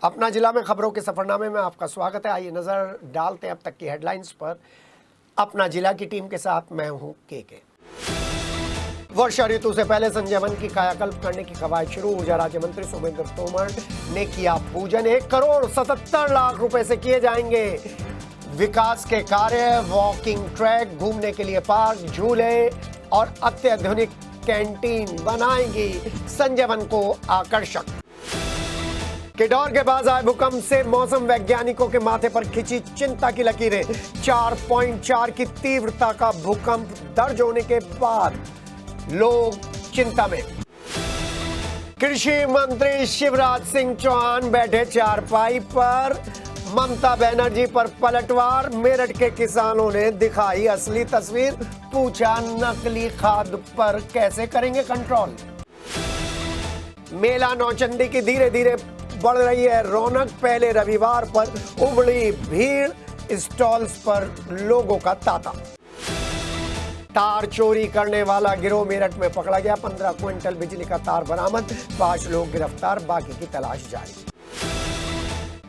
अपना जिला में खबरों के सफरनामे में आपका स्वागत है। आइए नजर डालते हैं अब तक की हेडलाइंस पर। अपना जिला की टीम के साथ मैं हूं के। वर्षा ऋतु से पहले संजयवन की कायाकल्प करने की कवायद शुरू। ऊर्जा राज्य मंत्री सोमेंद्र तोमर ने किया पूजन। 1,77,00,000 रुपए से किए जाएंगे विकास के कार्य। वॉकिंग ट्रैक, घूमने के लिए पार्क, झूले और अत्याधुनिक कैंटीन बनाएंगी संजयवन को आकर्षक। किडौर के पास आए भूकंप से मौसम वैज्ञानिकों के माथे पर खिंची चिंता की लकीरें। 4.4 की तीव्रता का भूकंप दर्ज होने के बाद लोग चिंता में। कृषि मंत्री शिवराज सिंह चौहान बैठे चारपाई पर। ममता बनर्जी पर पलटवार। मेरठ के किसानों ने दिखाई असली तस्वीर। पूछा नकली खाद पर कैसे करेंगे कंट्रोल। मेला नौचंदी की धीरे धीरे बढ़ रही है रौनक। पहले रविवार पर उमड़ी भीड़। स्टॉल्स पर लोगों का तांता। तार चोरी करने वाला गिरोह मेरठ में पकड़ा गया। 15 क्विंटल बिजली का तार बरामद। 5 लोग गिरफ्तार, बाकी की तलाश जारी।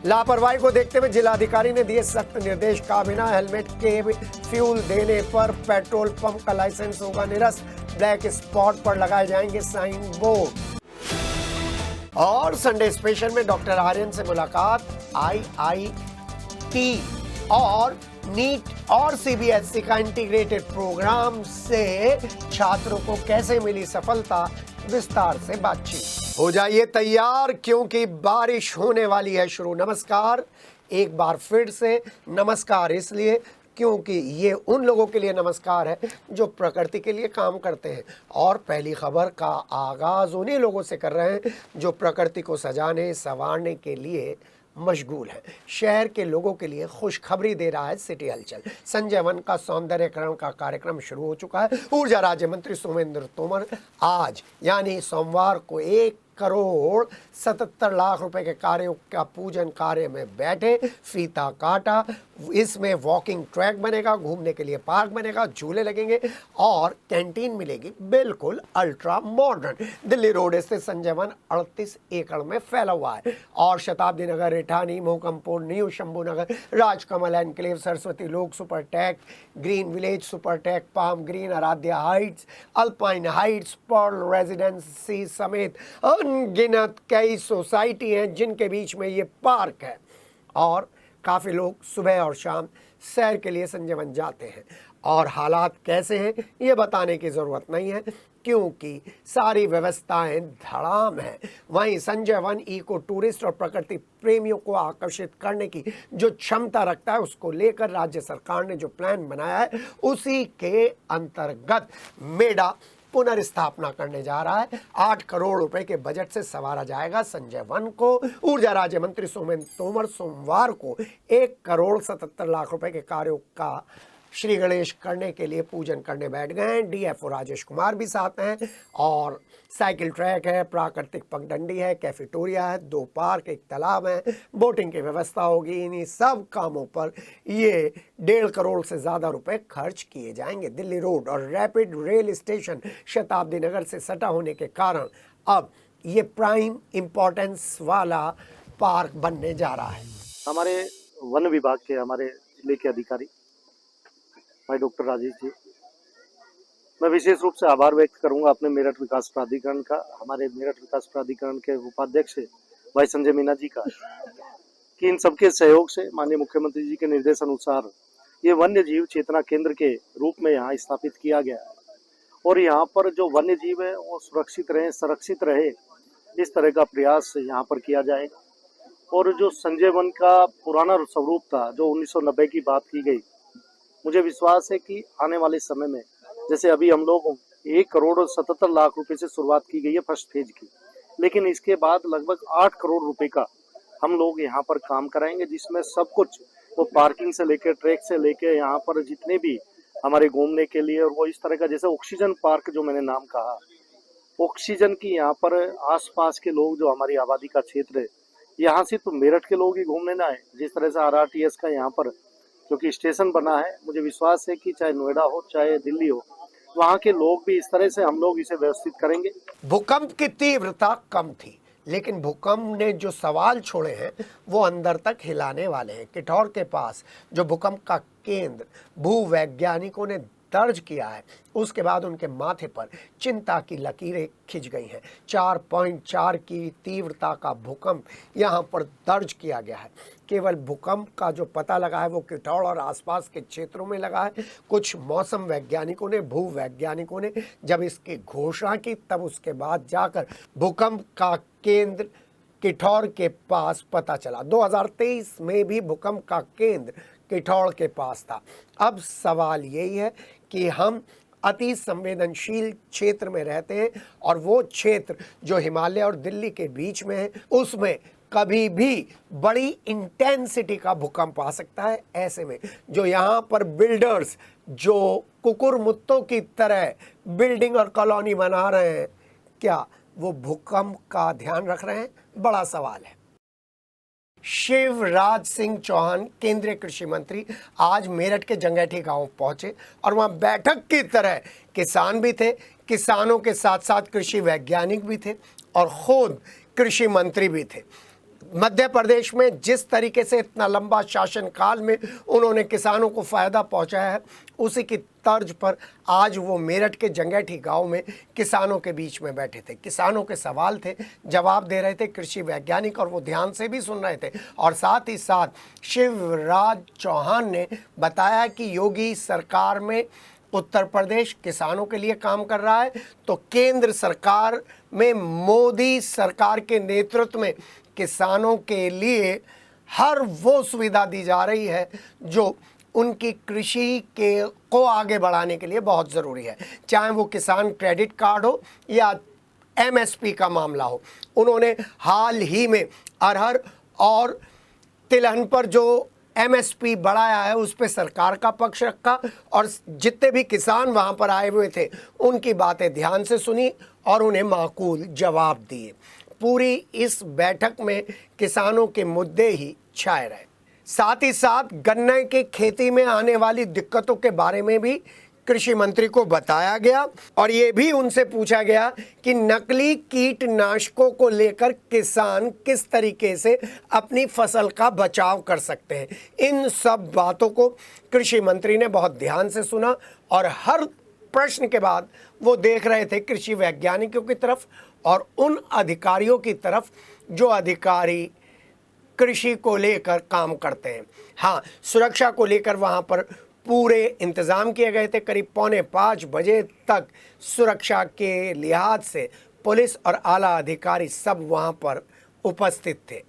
लापरवाही को देखते हुए जिलाधिकारी ने दिए सख्त निर्देश। काबिना हेलमेट के फ्यूल देने पर पेट्रोल पंप का लाइसेंस होगा निरस्त। ब्लैक स्पॉट पर लगाए जाएंगे साइन बोर्ड। और संडे स्पेशल में डॉक्टर आर्यन से मुलाकात। आईआईटी और नीट और सीबीएसई का इंटीग्रेटेड प्रोग्राम से छात्रों को कैसे मिली सफलता, विस्तार से बातचीत। हो जाइए तैयार क्योंकि बारिश होने वाली है शुरू। नमस्कार, एक बार फिर से नमस्कार इसलिए क्योंकि ये उन लोगों के लिए नमस्कार है जो प्रकृति के लिए काम करते हैं। और पहली खबर का आगाज उन्हीं लोगों से कर रहे हैं जो प्रकृति को सजाने संवारने के लिए मशगूल है। शहर के लोगों के लिए खुशखबरी दे रहा है सिटी हलचल। संजयवन का सौंदर्यकरण का कार्यक्रम शुरू हो चुका है। ऊर्जा राज्य मंत्री सोमेंद्र तोमर आज यानी सोमवार को 1,77,00,000 रुपए के कार्यों का पूजन कार्य में बैठे। फीता काटा। इसमें वॉकिंग ट्रैक बनेगा, घूमने के लिए पार्क बनेगा, झूले लगेंगे और कैंटीन मिलेगी बिल्कुल अल्ट्रा मॉडर्न। दिल्ली रोड स्थित संजयवन 38 एकड़ में फैला हुआ है और Shatabdi Nagar, Rithani, Mohkampur, New Shambhunagar, Rajkamal Enclave, Saraswati Lok Supertech, Green Village Supertech, Palm Green, Aaradhya Heights, Alpine Heights, Pearl Residency समेत अनगिनत कई सोसाइटी हैं जिनके बीच में ये पार्क है। और काफ़ी लोग सुबह और शाम सैर के लिए संजयवन जाते हैं। और हालात कैसे हैं ये बताने की ज़रूरत नहीं है क्योंकि सारी व्यवस्थाएं धड़ाम है। वहीं संजयवन इको टूरिस्ट और प्रकृति प्रेमियों को आकर्षित करने की जो क्षमता रखता है उसको लेकर राज्य सरकार ने जो प्लान बनाया है उसी के अंतर्गत मेडा पुनर्स्थापना करने जा रहा है। 8 करोड़ रुपए के बजट से संवारा जाएगा संजयवन को। ऊर्जा राज्य मंत्री सोमेंद्र तोमर सोमवार को 1,77,00,000 रुपए के कार्यों का श्री गणेश करने के लिए पूजन करने बैठ गए हैं। डीएफओ राजेश कुमार भी साथ हैं। और साइकिल ट्रैक है, प्राकृतिक पगडंडी है, कैफेटेरिया है, 2 पार्क, 1 तालाब है, बोटिंग की व्यवस्था होगी। इन्हीं सब कामों पर ये 1.5 करोड़ से ज़्यादा रुपए खर्च किए जाएंगे। दिल्ली रोड और रैपिड रेल स्टेशन शताब्दी नगर से सटा होने के कारण अब ये प्राइम इम्पोर्टेंस वाला पार्क बनने जा रहा है। हमारे वन विभाग के हमारे जिले के अधिकारी भाई डॉक्टर राजेश जी, मैं विशेष रूप से आभार व्यक्त करूंगा अपने मेरठ विकास प्राधिकरण का, हमारे मेरठ विकास प्राधिकरण के उपाध्यक्ष भाई संजय मीना जी का, कि इन सबके सहयोग से माननीय मुख्यमंत्री जी के निर्देश अनुसार ये वन्य जीव चेतना केंद्र के रूप में यहाँ स्थापित किया गया है। और यहाँ पर जो वन्य जीव है वो सुरक्षित रहे, संरक्षित रहे, इस तरह का प्रयास यहाँ पर किया जाएगा। और जो संजयवन का पुराना स्वरूप था, जो 1990 की बात की गई, मुझे विश्वास है कि आने वाले समय में, जैसे अभी हम लोग 1,77,00,000 रुपए से शुरुआत की गई है फर्स्ट फेज की, लेकिन इसके बाद लगभग 8 करोड़ रुपए का हम लोग यहाँ पर काम कराएंगे, जिसमें सब कुछ वो पार्किंग से लेकर ट्रैक से लेकर यहाँ पर जितने भी हमारे घूमने के लिए, और वो इस तरह का जैसे ऑक्सीजन पार्क जो मैंने नाम कहा, ऑक्सीजन की यहाँ पर आसपास के लोग जो हमारी आबादी का क्षेत्र है, यहाँ से तो मेरठ के लोग ही घूमने ना आए। जिस तरह से आरआरटीएस का यहाँ पर क्योंकि स्टेशन बना है, मुझे विश्वास है कि चाहे नोएडा हो चाहे दिल्ली हो, वहाँ के लोग भी इस तरह से हम लोग इसे व्यवस्थित करेंगे। भूकंप की तीव्रता कम थी लेकिन भूकंप ने जो सवाल छोड़े हैं वो अंदर तक हिलाने वाले हैं। किठौर के पास जो भूकंप का केंद्र भूवैज्ञानिकों ने दर्ज किया है, उसके बाद उनके माथे पर चिंता की लकीरें खिंच गई हैं। 4.4 की तीव्रता का भूकंप यहाँ पर दर्ज किया गया है। केवल भूकंप का जो पता लगा है वो किठौर और आसपास के क्षेत्रों में लगा है। कुछ मौसम वैज्ञानिकों ने, भूवैज्ञानिकों ने जब इसकी घोषणा की, तब उसके बाद जाकर भूकंप का केंद्र किठौर के पास पता चला। 2023 में भी भूकंप का केंद्र किठौर के पास था। अब सवाल यही है कि हम अति संवेदनशील क्षेत्र में रहते हैं और वो क्षेत्र जो हिमालय और दिल्ली के बीच में है, उसमें कभी भी बड़ी इंटेंसिटी का भूकंप आ सकता है। ऐसे में जो यहाँ पर बिल्डर्स जो कुकुर मुत्तों की तरह बिल्डिंग और कॉलोनी बना रहे हैं, क्या वो भूकंप का ध्यान रख रहे हैं? बड़ा सवाल है। शिवराज सिंह चौहान केंद्रीय कृषि मंत्री आज मेरठ के जंगैठी गांव पहुंचे और वहां बैठक की तरह किसान भी थे, किसानों के साथ साथ कृषि वैज्ञानिक भी थे और खुद कृषि मंत्री भी थे। मध्य प्रदेश में जिस तरीके से इतना लंबा शासनकाल में उन्होंने किसानों को फायदा पहुंचाया है, उसी की तर्ज पर आज वो मेरठ के जंगैठी गांव में किसानों के बीच में बैठे थे। किसानों के सवाल थे, जवाब दे रहे थे कृषि वैज्ञानिक, और वो ध्यान से भी सुन रहे थे। और साथ ही साथ शिवराज चौहान ने बताया कि योगी सरकार में उत्तर प्रदेश किसानों के लिए काम कर रहा है, तो केंद्र सरकार में मोदी सरकार के नेतृत्व में किसानों के लिए हर वो सुविधा दी जा रही है जो उनकी कृषि को आगे बढ़ाने के लिए बहुत ज़रूरी है। चाहे वो किसान क्रेडिट कार्ड हो या एमएसपी का मामला हो। उन्होंने हाल ही में अरहर और तिलहन पर जो एमएसपी बढ़ाया है उस पर सरकार का पक्ष रखा और जितने भी किसान वहाँ पर आए हुए थे उनकी बातें ध्यान से सुनी और उन्हें माकूल जवाब दिए। पूरी इस बैठक में किसानों के मुद्दे ही छाए रहे। साथ ही साथ गन्ने की खेती में आने वाली दिक्कतों के बारे में भी कृषि मंत्री को बताया गया और ये भी उनसे पूछा गया कि नकली कीटनाशकों को लेकर किसान किस तरीके से अपनी फसल का बचाव कर सकते हैं। इन सब बातों को कृषि मंत्री ने बहुत ध्यान से सुना और हर प्रश्न के बाद वो देख रहे थे कृषि वैज्ञानिकों की तरफ और उन अधिकारियों की तरफ जो अधिकारी कृषि को लेकर काम करते हैं। हाँ, सुरक्षा को लेकर वहाँ पर पूरे इंतज़ाम किए गए थे। करीब 4:45 बजे तक सुरक्षा के लिहाज से पुलिस और आला अधिकारी सब वहाँ पर उपस्थित थे,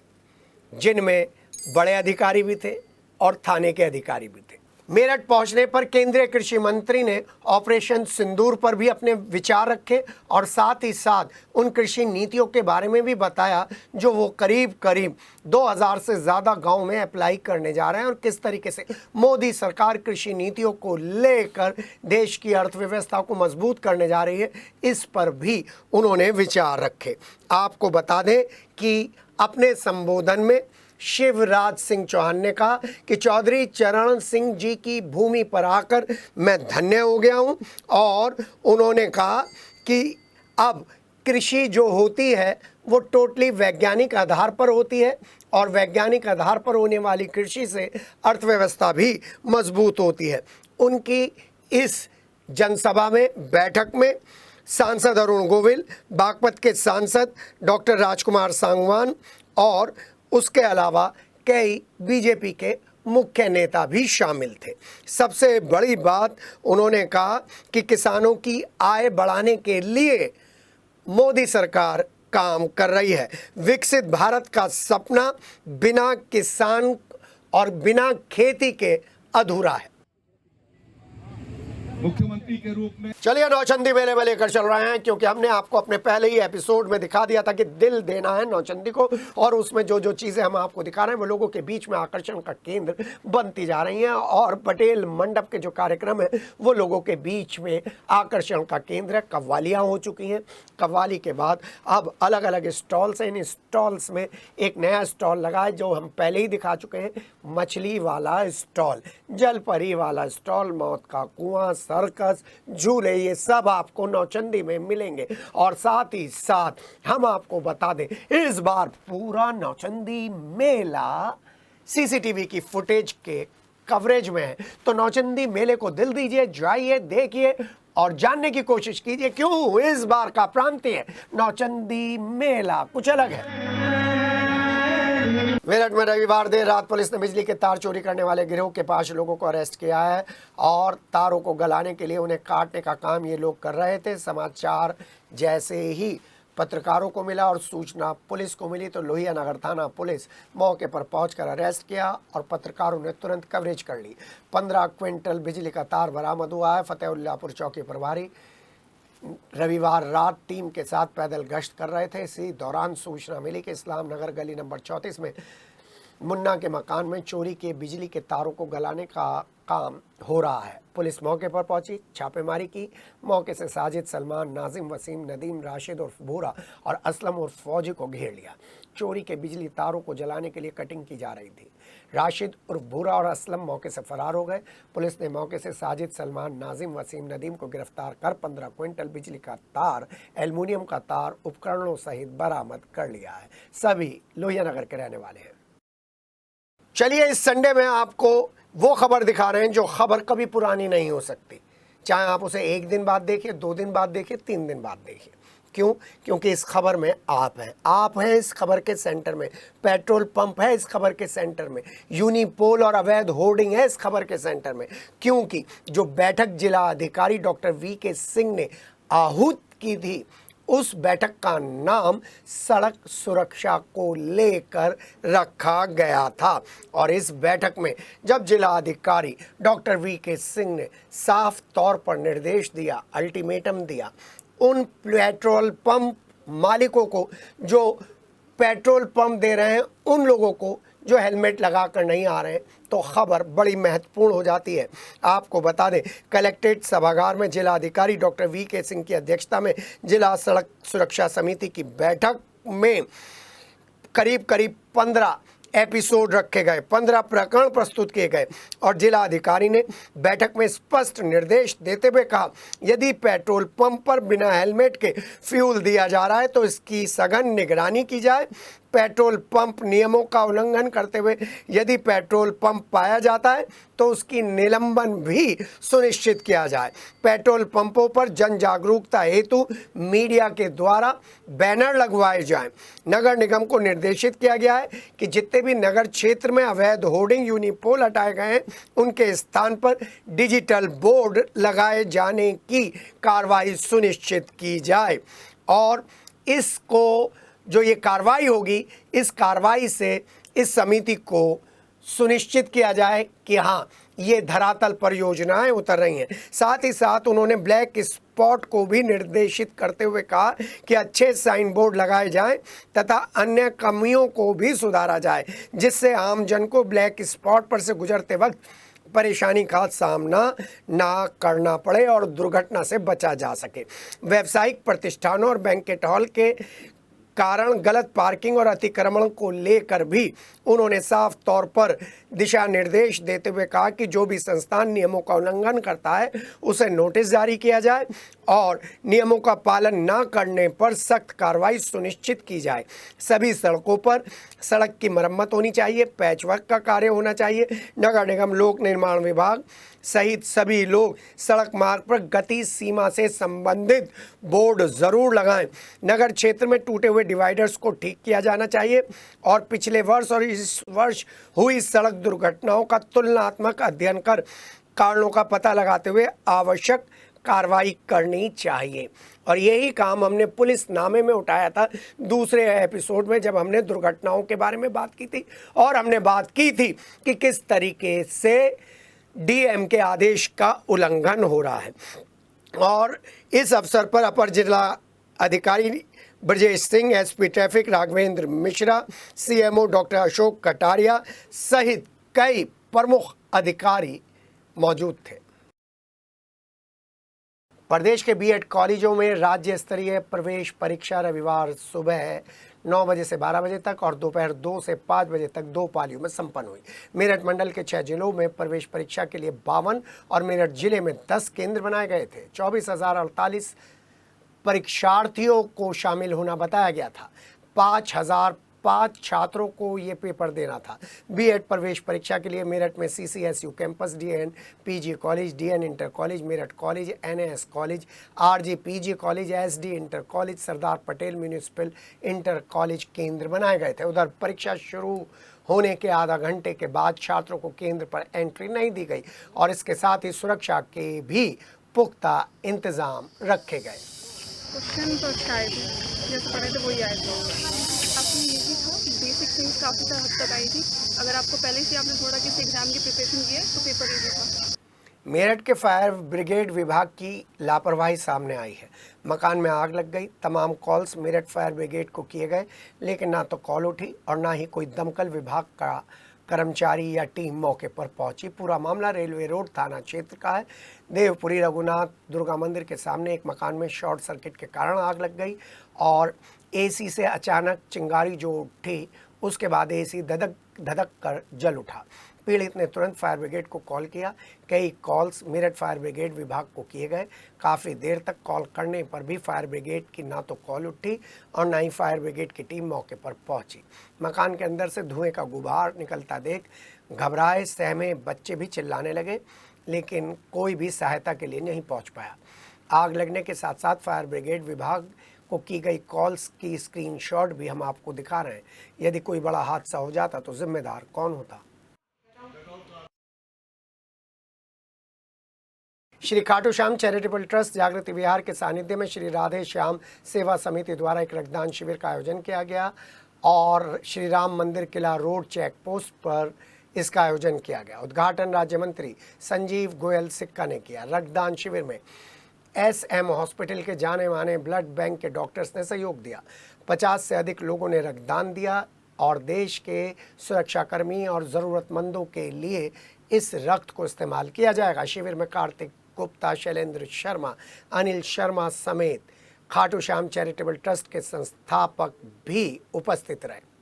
जिनमें बड़े अधिकारी भी थे और थाने के अधिकारी भी थे। मेरठ पहुंचने पर केंद्रीय कृषि मंत्री ने ऑपरेशन सिंदूर पर भी अपने विचार रखे और साथ ही साथ उन कृषि नीतियों के बारे में भी बताया जो वो करीब 2000 से ज़्यादा गांव में अप्लाई करने जा रहे हैं और किस तरीके से मोदी सरकार कृषि नीतियों को लेकर देश की अर्थव्यवस्था को मजबूत करने जा रही है, इस पर भी उन्होंने विचार रखे। आपको बता दें कि अपने संबोधन में शिवराज सिंह चौहान ने कहा कि चौधरी चरण सिंह जी की भूमि पर आकर मैं धन्य हो गया हूं और उन्होंने कहा कि अब कृषि जो होती है वो टोटली वैज्ञानिक आधार पर होती है और वैज्ञानिक आधार पर होने वाली कृषि से अर्थव्यवस्था भी मजबूत होती है। उनकी इस जनसभा में, बैठक में सांसद अरुण गोविल, बागपत के सांसद डॉक्टर राजकुमार सांगवान और उसके अलावा कई बीजेपी के मुख्य नेता भी शामिल थे। सबसे बड़ी बात उन्होंने कहा कि किसानों की आय बढ़ाने के लिए मोदी सरकार काम कर रही है। विकसित भारत का सपना बिना किसान और बिना खेती के अधूरा है। मुख्यमंत्री के रूप में चलिए नौचंदी मेले में लेकर चल रहे हैं, क्योंकि हमने आपको अपने पहले ही एपिसोड में दिखा दिया था कि दिल देना है नौचंदी को, और उसमें जो जो चीज़ें हम आपको दिखा रहे हैं वो लोगों के बीच में आकर्षण का केंद्र बनती जा रही हैं और पटेल मंडप के जो कार्यक्रम है वो लोगों के बीच में आकर्षण का केंद्र है। कव्वालियाँ हो चुकी हैं, कव्वाली के बाद अब अलग अलग स्टॉल्स हैं। इन स्टॉल्स में एक नया स्टॉल लगा है जो हम पहले ही दिखा चुके हैं, मछली वाला स्टॉल, जलपरी वाला स्टॉल, मौत का कुआं, सर्कस, झूले, ये सब आपको नौचंदी में मिलेंगे। और साथ ही साथ हम आपको बता दें, इस बार पूरा नौचंदी मेला सीसीटीवी की फुटेज के कवरेज में है। तो नौचंदी मेले को दिल दीजिए, जाइए, देखिए और जानने की कोशिश कीजिए क्यों इस बार का प्रांतीय नौचंदी मेला कुछ अलग है। मेरठ में रविवार देर रात पुलिस ने बिजली के तार चोरी करने वाले गिरोह के 5 लोगों को अरेस्ट किया है और तारों को गलाने के लिए उन्हें काटने का काम ये लोग कर रहे थे। समाचार जैसे ही पत्रकारों को मिला और सूचना पुलिस को मिली तो लोहिया नगर थाना पुलिस मौके पर पहुंचकर अरेस्ट किया और पत्रकारों ने तुरंत कवरेज कर ली। 15 क्विंटल बिजली का तार बरामद हुआ है। फतेहुल्लापुर चौकी प्रभारी रविवार रात टीम के साथ पैदल गश्त कर रहे थे। इसी दौरान सूचना मिली कि इस्लाम नगर गली नंबर 34 में मुन्ना के मकान में चोरी के बिजली के तारों को गलाने का काम हो रहा है। पुलिस मौके पर पहुंची, छापेमारी की। मौके से साजिद, सलमान, नाजिम, वसीम, नदीम, राशिद उर्फ भूरा और असलम उर्फ फौजी को घेर लिया। चोरी के बिजली तारों को जलाने के लिए कटिंग की जा रही थी। राशिद उर्फ भूरा और असलम मौके से फरार हो गए। पुलिस ने मौके से साजिद, सलमान, नाजिम, वसीम, नदीम को गिरफ्तार कर 15 क्विंटल बिजली का तार, एल्युमिनियम का तार, उपकरणों सहित बरामद कर लिया है। सभी लोहिया नगर के रहने वाले हैं। चलिए इस संडे में आपको वो खबर दिखा रहे हैं जो खबर कभी पुरानी नहीं हो सकती, चाहे आप उसे 1 दिन बाद देखिए, 2 दिन बाद देखिए, 3 दिन बाद देखिए। क्यों? क्योंकि इस खबर में आप हैं इस खबर के सेंटर में। पेट्रोल पंप है इस खबर के सेंटर में। यूनिपोल और अवैध होर्डिंग है इस खबर के सेंटर में। क्योंकि जो बैठक जिला अधिकारी डॉक्टर वी.के. सिंह ने आहूत की थी, उस बैठक का नाम सड़क सुरक्षा को लेकर रखा गया था। और इस बैठक में जब जिला अधिकारी डॉक्टर वी.के. सिंह ने साफ तौर पर निर्देश दिया, अल्टीमेटम दिया उन पेट्रोल पंप मालिकों को जो पेट्रोल पंप दे रहे हैं, उन लोगों को जो हेलमेट लगा कर नहीं आ रहे हैं, तो खबर बड़ी महत्वपूर्ण हो जाती है। आपको बता दें, कलेक्ट्रेट सभागार में जिला अधिकारी डॉक्टर वी.के. सिंह की अध्यक्षता में जिला सड़क सुरक्षा समिति की बैठक में करीब 15 एपिसोड रखे गए, 15 प्रकरण प्रस्तुत किए गए और जिला अधिकारी ने बैठक में स्पष्ट निर्देश देते हुए कहा, यदि पेट्रोल पंप पर बिना हेलमेट के फ्यूल दिया जा रहा है तो इसकी सघन निगरानी की जाए। पेट्रोल पंप नियमों का उल्लंघन करते हुए यदि पेट्रोल पंप पाया जाता है तो उसकी निलंबन भी सुनिश्चित किया जाए। पेट्रोल पंपों पर जन जागरूकता हेतु मीडिया के द्वारा बैनर लगवाए जाएं। नगर निगम को निर्देशित किया गया है कि जितने भी नगर क्षेत्र में अवैध होर्डिंग, यूनिपोल हटाए गए हैं, उनके स्थान पर डिजिटल बोर्ड लगाए जाने की कार्रवाई सुनिश्चित की जाए। और इसको जो ये कार्रवाई होगी, इस कार्रवाई से इस समिति को सुनिश्चित किया जाए कि हाँ, ये धरातल पर योजनाएं उतर रही हैं। साथ ही साथ उन्होंने ब्लैक स्पॉट को भी निर्देशित करते हुए कहा कि अच्छे साइन बोर्ड लगाए जाएं तथा अन्य कमियों को भी सुधारा जाए, जिससे आम जन को ब्लैक स्पॉट पर से गुजरते वक्त परेशानी का सामना ना करना पड़े और दुर्घटना से बचा जा सके। व्यावसायिक प्रतिष्ठानों और बैंकेट हॉल के कारण गलत पार्किंग और अतिक्रमण को लेकर भी उन्होंने साफ तौर पर दिशा निर्देश देते हुए कहा कि जो भी संस्थान नियमों का उल्लंघन करता है उसे नोटिस जारी किया जाए और नियमों का पालन न करने पर सख्त कार्रवाई सुनिश्चित की जाए। सभी सड़कों पर सड़क की मरम्मत होनी चाहिए, पैचवर्क का कार्य होना चाहिए। नगर निगम, लोक निर्माण विभाग सहित सभी लोग सड़क मार्ग पर गति सीमा से संबंधित बोर्ड जरूर लगाएं। नगर क्षेत्र में टूटे हुए डिवाइडर्स को ठीक किया जाना चाहिए और पिछले वर्ष और इस वर्ष हुई सड़क दुर्घटनाओं का तुलनात्मक अध्ययन कर कारणों का पता लगाते हुए आवश्यक कार्रवाई करनी चाहिए। और यही काम हमने पुलिस नामे में उठाया था दूसरे एपिसोड में, जब हमने दुर्घटनाओं के बारे में बात की थी और हमने बात की थी कि किस तरीके से डीएम के आदेश का उल्लंघन हो रहा है। और इस अवसर पर अपर जिला अधिकारी Brajesh Singh, SP traffic Raghavendra Mishra, CMO doctor Ashok Kataria सहित कई प्रमुख अधिकारी मौजूद थे। प्रदेश के बीएड कॉलेजों में राज्य स्तरीय प्रवेश परीक्षा रविवार सुबह 9 बजे से 12 बजे तक और दोपहर 2 से 5 बजे तक 2 पालियों में संपन्न हुई। मेरठ मंडल के 6 जिलों में प्रवेश परीक्षा के लिए 52 और मेरठ जिले में 10 केंद्र बनाए गए थे। 24,048 परीक्षार्थियों को शामिल होना बताया गया था। 5,005 छात्रों को ये पेपर देना था। बीएड प्रवेश परीक्षा के लिए मेरठ में CCSU campus, DN PG college, DN inter college, Meerut college, NAS college, RG PG college, SD inter college, Sardar Patel municipal inter college केंद्र बनाए गए थे। उधर परीक्षा शुरू होने के आधा घंटे के बाद छात्रों को केंद्र पर एंट्री नहीं दी गई और इसके साथ ही सुरक्षा के भी पुख्ता इंतजाम रखे गए। क्वेश्चन तो अच्छा आए थे, जैसे पढ़े थे वही आए थे। आपने ये भी था बेसिक थिंग्स काफ़ी हद तक आई थी। अगर आपको पहले से आपने थोड़ा किसी एग्जाम की प्रिपरेशन की है तो पेपर इजी था। मेरठ के फायर ब्रिगेड विभाग की लापरवाही सामने आई है। मकान में आग लग गई। तमाम कॉल्स मेरठ फायर ब्रिगेड को किए गए, लेकिन ना तो कॉल उठी और ना ही कोई दमकल विभाग का कर्मचारी या टीम मौके पर पहुंची। पूरा मामला रेलवे रोड थाना क्षेत्र का है। देवपुरी रघुनाथ दुर्गा मंदिर के सामने एक मकान में शॉर्ट सर्किट के कारण आग लग गई और एसी से अचानक चिंगारी जो उठी, उसके बाद एसी धधक कर जल उठा। पीड़ित ने तुरंत फायर ब्रिगेड को कॉल किया। कई कॉल्स मेरठ फायर ब्रिगेड विभाग को किए गए। काफ़ी देर तक कॉल करने पर भी फायर ब्रिगेड की ना तो कॉल उठी और ना ही फायर ब्रिगेड की टीम मौके पर पहुंची। मकान के अंदर से धुएं का गुबार निकलता देख घबराए सहमे बच्चे भी चिल्लाने लगे, लेकिन कोई भी सहायता के लिए नहीं पहुंच पाया। आग लगने के साथ साथ फायर ब्रिगेड विभाग को की गई कॉल्स की स्क्रीनशॉट भी हम आपको दिखा रहे हैं। यदि कोई बड़ा हादसा हो जाता तो जिम्मेदार कौन होता? श्री खाटू श्याम चैरिटेबल ट्रस्ट जागृति विहार के सानिध्य में श्री राधे श्याम सेवा समिति द्वारा एक रक्तदान शिविर का आयोजन किया गया और श्री राम मंदिर किला रोड चेक पोस्ट पर इसका आयोजन किया गया। उद्घाटन राज्य मंत्री संजीव गोयल सिक्का ने किया। रक्तदान शिविर में एसएम हॉस्पिटल के जाने माने ब्लड बैंक के डॉक्टर्स ने सहयोग दिया। 50 से अधिक लोगों ने रक्तदान दिया और देश के सुरक्षाकर्मी और ज़रूरतमंदों के लिए इस रक्त को इस्तेमाल किया जाएगा। शिविर में कार्तिक गुप्ता, शैलेंद्र शर्मा, अनिल शर्मा समेत खाटू श्याम चैरिटेबल ट्रस्ट के संस्थापक भी उपस्थित रहे।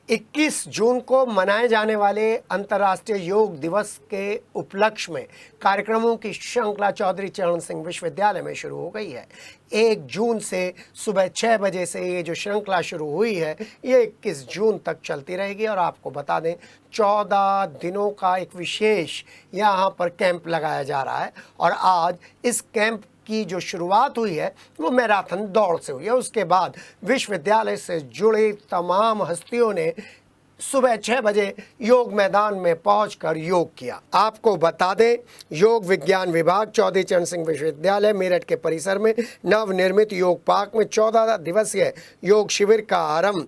21 जून को मनाए जाने वाले अंतर्राष्ट्रीय योग दिवस के उपलक्ष्य में कार्यक्रमों की श्रृंखला चौधरी चरण सिंह विश्वविद्यालय में शुरू हो गई है। 1 जून से सुबह 6 बजे से ये जो श्रृंखला शुरू हुई है, ये 21 जून तक चलती रहेगी और आपको बता दें 14 दिनों का एक विशेष यहाँ पर कैंप लगाया जा रहा है और आज इस कैंप की जो शुरुआत हुई है वो मैराथन दौड़ से हुई है। उसके बाद विश्वविद्यालय से जुड़ी तमाम हस्तियों ने सुबह 6 बजे योग मैदान में पहुंचकर योग किया। आपको बता दें, योग विज्ञान विभाग चौधरी चरण सिंह विश्वविद्यालय मेरठ के परिसर में नवनिर्मित योग पार्क में 14 दिवसीय योग शिविर का आरंभ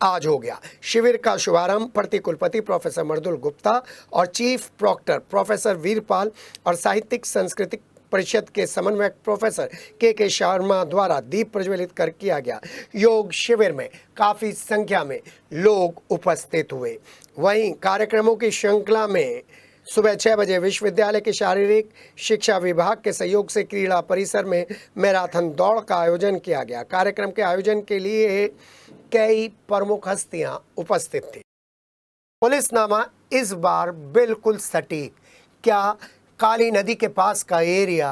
आज हो गया। शिविर का शुभारंभ प्रतिकुलपति प्रोफेसर मर्दुल गुप्ता और चीफ प्रॉक्टर प्रोफेसर वीरपाल और साहित्यिक सांस्कृतिक परिषद के समन्वयक प्रोफेसर के शर्मा द्वारा दीप प्रज्वलित कर किया गया। योग शिविर में काफ़ी संख्या में लोग उपस्थित हुए। वहीं कार्यक्रमों की श्रृंखला में सुबह 6 बजे विश्वविद्यालय के शारीरिक शिक्षा विभाग के सहयोग से क्रीड़ा परिसर में मैराथन दौड़ का आयोजन किया गया। कार्यक्रम के आयोजन के लिए कई प्रमुख हस्तियां उपस्थित थी। पुलिसनामा इस बार बिल्कुल सटीक। क्या काली नदी के पास का एरिया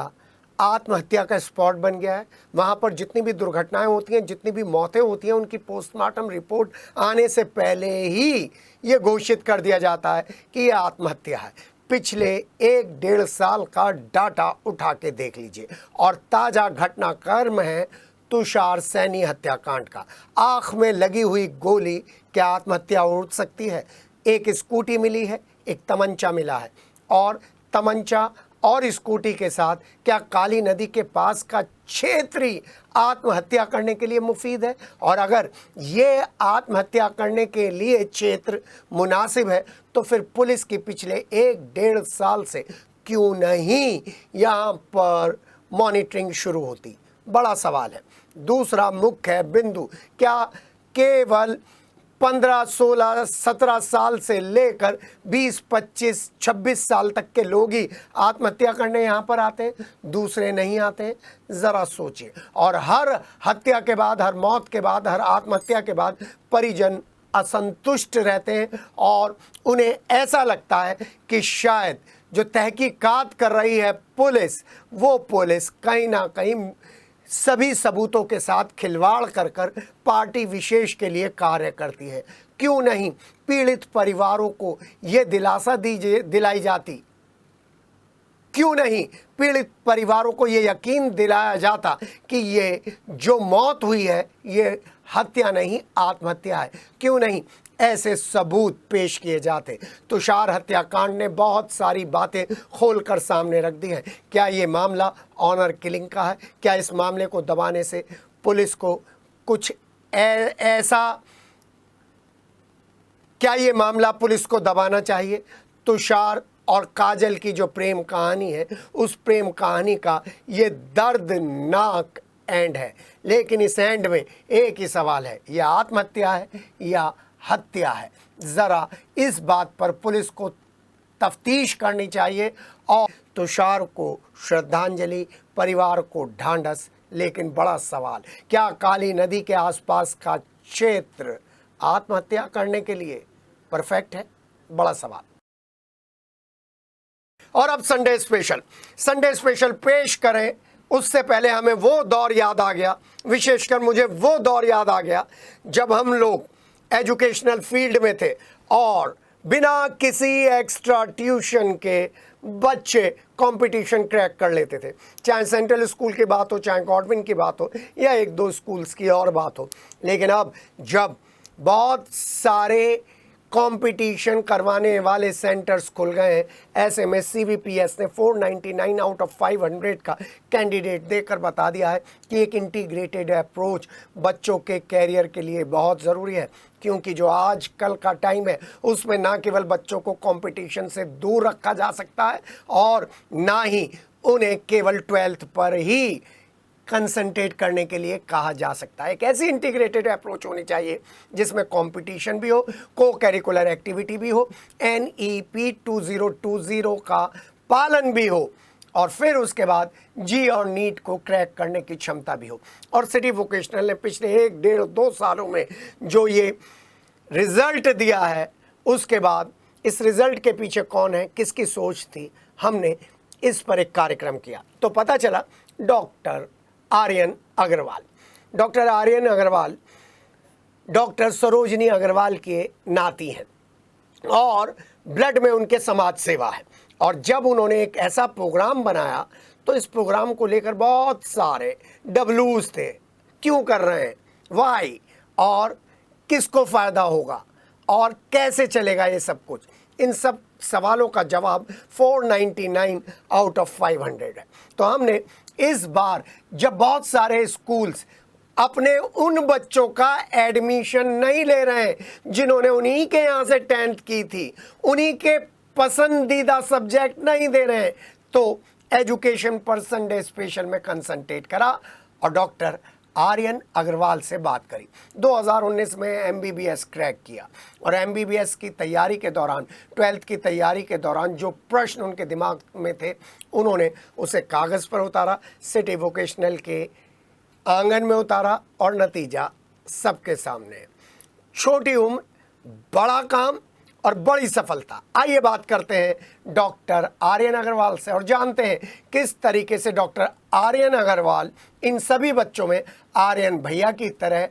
आत्महत्या का स्पॉट बन गया है? वहाँ पर जितनी भी दुर्घटनाएं होती हैं, जितनी भी मौतें होती हैं, उनकी पोस्टमार्टम रिपोर्ट आने से पहले ही ये घोषित कर दिया जाता है कि ये आत्महत्या है। पिछले 1-1.5 साल का डाटा उठा के देख लीजिए और ताज़ा घटनाक्रम है तुषार सैनी हत्याकांड का। आँख में लगी हुई गोली क्या आत्महत्या हो सकती है? एक स्कूटी मिली है, एक तमंचा मिला है और तमंचा और स्कूटी के साथ क्या काली नदी के पास का क्षेत्र ही आत्महत्या करने के लिए मुफीद है? और अगर ये आत्महत्या करने के लिए क्षेत्र मुनासिब है तो फिर पुलिस की पिछले 1-1.5 साल से क्यों नहीं यहाँ पर मॉनिटरिंग शुरू होती? बड़ा सवाल है। दूसरा मुख्य बिंदु, क्या केवल 15, 16, 17 साल से लेकर 20, 25, 26 साल तक के लोग ही आत्महत्या करने यहाँ पर आते हैं, दूसरे नहीं आते हैं। ज़रा सोचिए। और हर हत्या के बाद, हर मौत के बाद, हर आत्महत्या के बाद परिजन असंतुष्ट रहते हैं और उन्हें ऐसा लगता है कि शायद जो तहकीकात कर रही है पुलिस, वो पुलिस कहीं ना कहीं सभी सबूतों के साथ खिलवाड़ कर कर पार्टी विशेष के लिए कार्य करती है। क्यों नहीं पीड़ित परिवारों को ये दिलासा दिलाई जाती, क्यों नहीं पीड़ित परिवारों को ये यकीन दिलाया जाता कि ये जो मौत हुई है ये हत्या नहीं आत्महत्या है। क्यों नहीं ऐसे सबूत पेश किए जाते। तुषार हत्याकांड ने बहुत सारी बातें खोलकर सामने रख दी हैं। क्या ये मामला ऑनर किलिंग का है? क्या इस मामले को दबाने से पुलिस को कुछ ऐसा, क्या ये मामला पुलिस को दबाना चाहिए? तुषार और काजल की जो प्रेम कहानी है, उस प्रेम कहानी का ये दर्दनाक एंड है। लेकिन इस एंड में एक ही सवाल है, यह आत्महत्या है या हत्या है? ज़रा इस बात पर पुलिस को तफ्तीश करनी चाहिए और तुषार को श्रद्धांजलि, परिवार को ढांढस। लेकिन बड़ा सवाल, क्या काली नदी के आसपास का क्षेत्र आत्महत्या करने के लिए परफेक्ट है? बड़ा सवाल। और अब संडे स्पेशल पेश करें उससे पहले हमें वो दौर याद आ गया, विशेषकर मुझे वो दौर याद आ गया जब हम लोग एजुकेशनल फील्ड में थे और बिना किसी एक्स्ट्रा ट्यूशन के बच्चे कंपटीशन क्रैक कर लेते थे। चाहे सेंट्रल स्कूल की बात हो, चाहे गॉडविन की बात हो, या एक दो स्कूल्स की और बात हो। लेकिन अब जब बहुत सारे कंपटीशन करवाने वाले सेंटर्स खुल गए हैं, ऐसे में CBPS ने 499 आउट ऑफ 500 का कैंडिडेट देकर बता दिया है कि एक इंटीग्रेटेड अप्रोच बच्चों के कैरियर के लिए बहुत ज़रूरी है। क्योंकि जो आज कल का टाइम है उसमें ना केवल बच्चों को कंपटीशन से दूर रखा जा सकता है और ना ही उन्हें केवल 12th पर ही कंसंट्रेट करने के लिए कहा जा सकता है। एक ऐसी इंटीग्रेटेड अप्रोच होनी चाहिए जिसमें कंपटीशन भी हो, को करिकुलर एक्टिविटी भी हो, NEP 2020 का पालन भी हो और फिर उसके बाद जी और नीट को क्रैक करने की क्षमता भी हो। और सिटी वोकेशनल ने पिछले 1, 1.5, 2 सालों में जो ये रिज़ल्ट दिया है, उसके बाद इस रिज़ल्ट के पीछे कौन है, किसकी सोच थी, हमने इस पर एक कार्यक्रम किया तो पता चला डॉक्टर आर्यन अग्रवाल डॉक्टर सरोजनी अग्रवाल के नाती हैं और ब्लड में उनके समाज सेवा है। और जब उन्होंने एक ऐसा प्रोग्राम बनाया तो इस प्रोग्राम को लेकर बहुत सारे डब्लूज थे। क्यों कर रहे हैं, वाई, और किसको फ़ायदा होगा और कैसे चलेगा ये सब कुछ, इन सब सवालों का जवाब 499 आउट ऑफ 500 है। तो हमने इस बार जब बहुत सारे स्कूल्स अपने उन बच्चों का एडमिशन नहीं ले रहे हैं जिन्होंने उन्हीं के यहाँ से 10th की थी, उन्हीं के पसंदीदा सब्जेक्ट नहीं दे रहे हैं, तो एजुकेशन पर संडे स्पेशल में कंसंट्रेट करा और डॉक्टर आर्यन अग्रवाल से बात करी। 2019 में MBBS क्रैक किया और MBBS की तैयारी के दौरान, 12th की तैयारी के दौरान जो प्रश्न उनके दिमाग में थे उन्होंने उसे कागज़ पर उतारा, सिटी वोकेशनल के आंगन में उतारा और नतीजा सबके सामने। छोटी उम्र, बड़ा काम और बड़ी सफलता। आइए बात करते हैं डॉक्टर आर्यन अग्रवाल से और जानते हैं किस तरीके से डॉक्टर आर्यन अग्रवाल इन सभी बच्चों में आर्यन भैया की तरह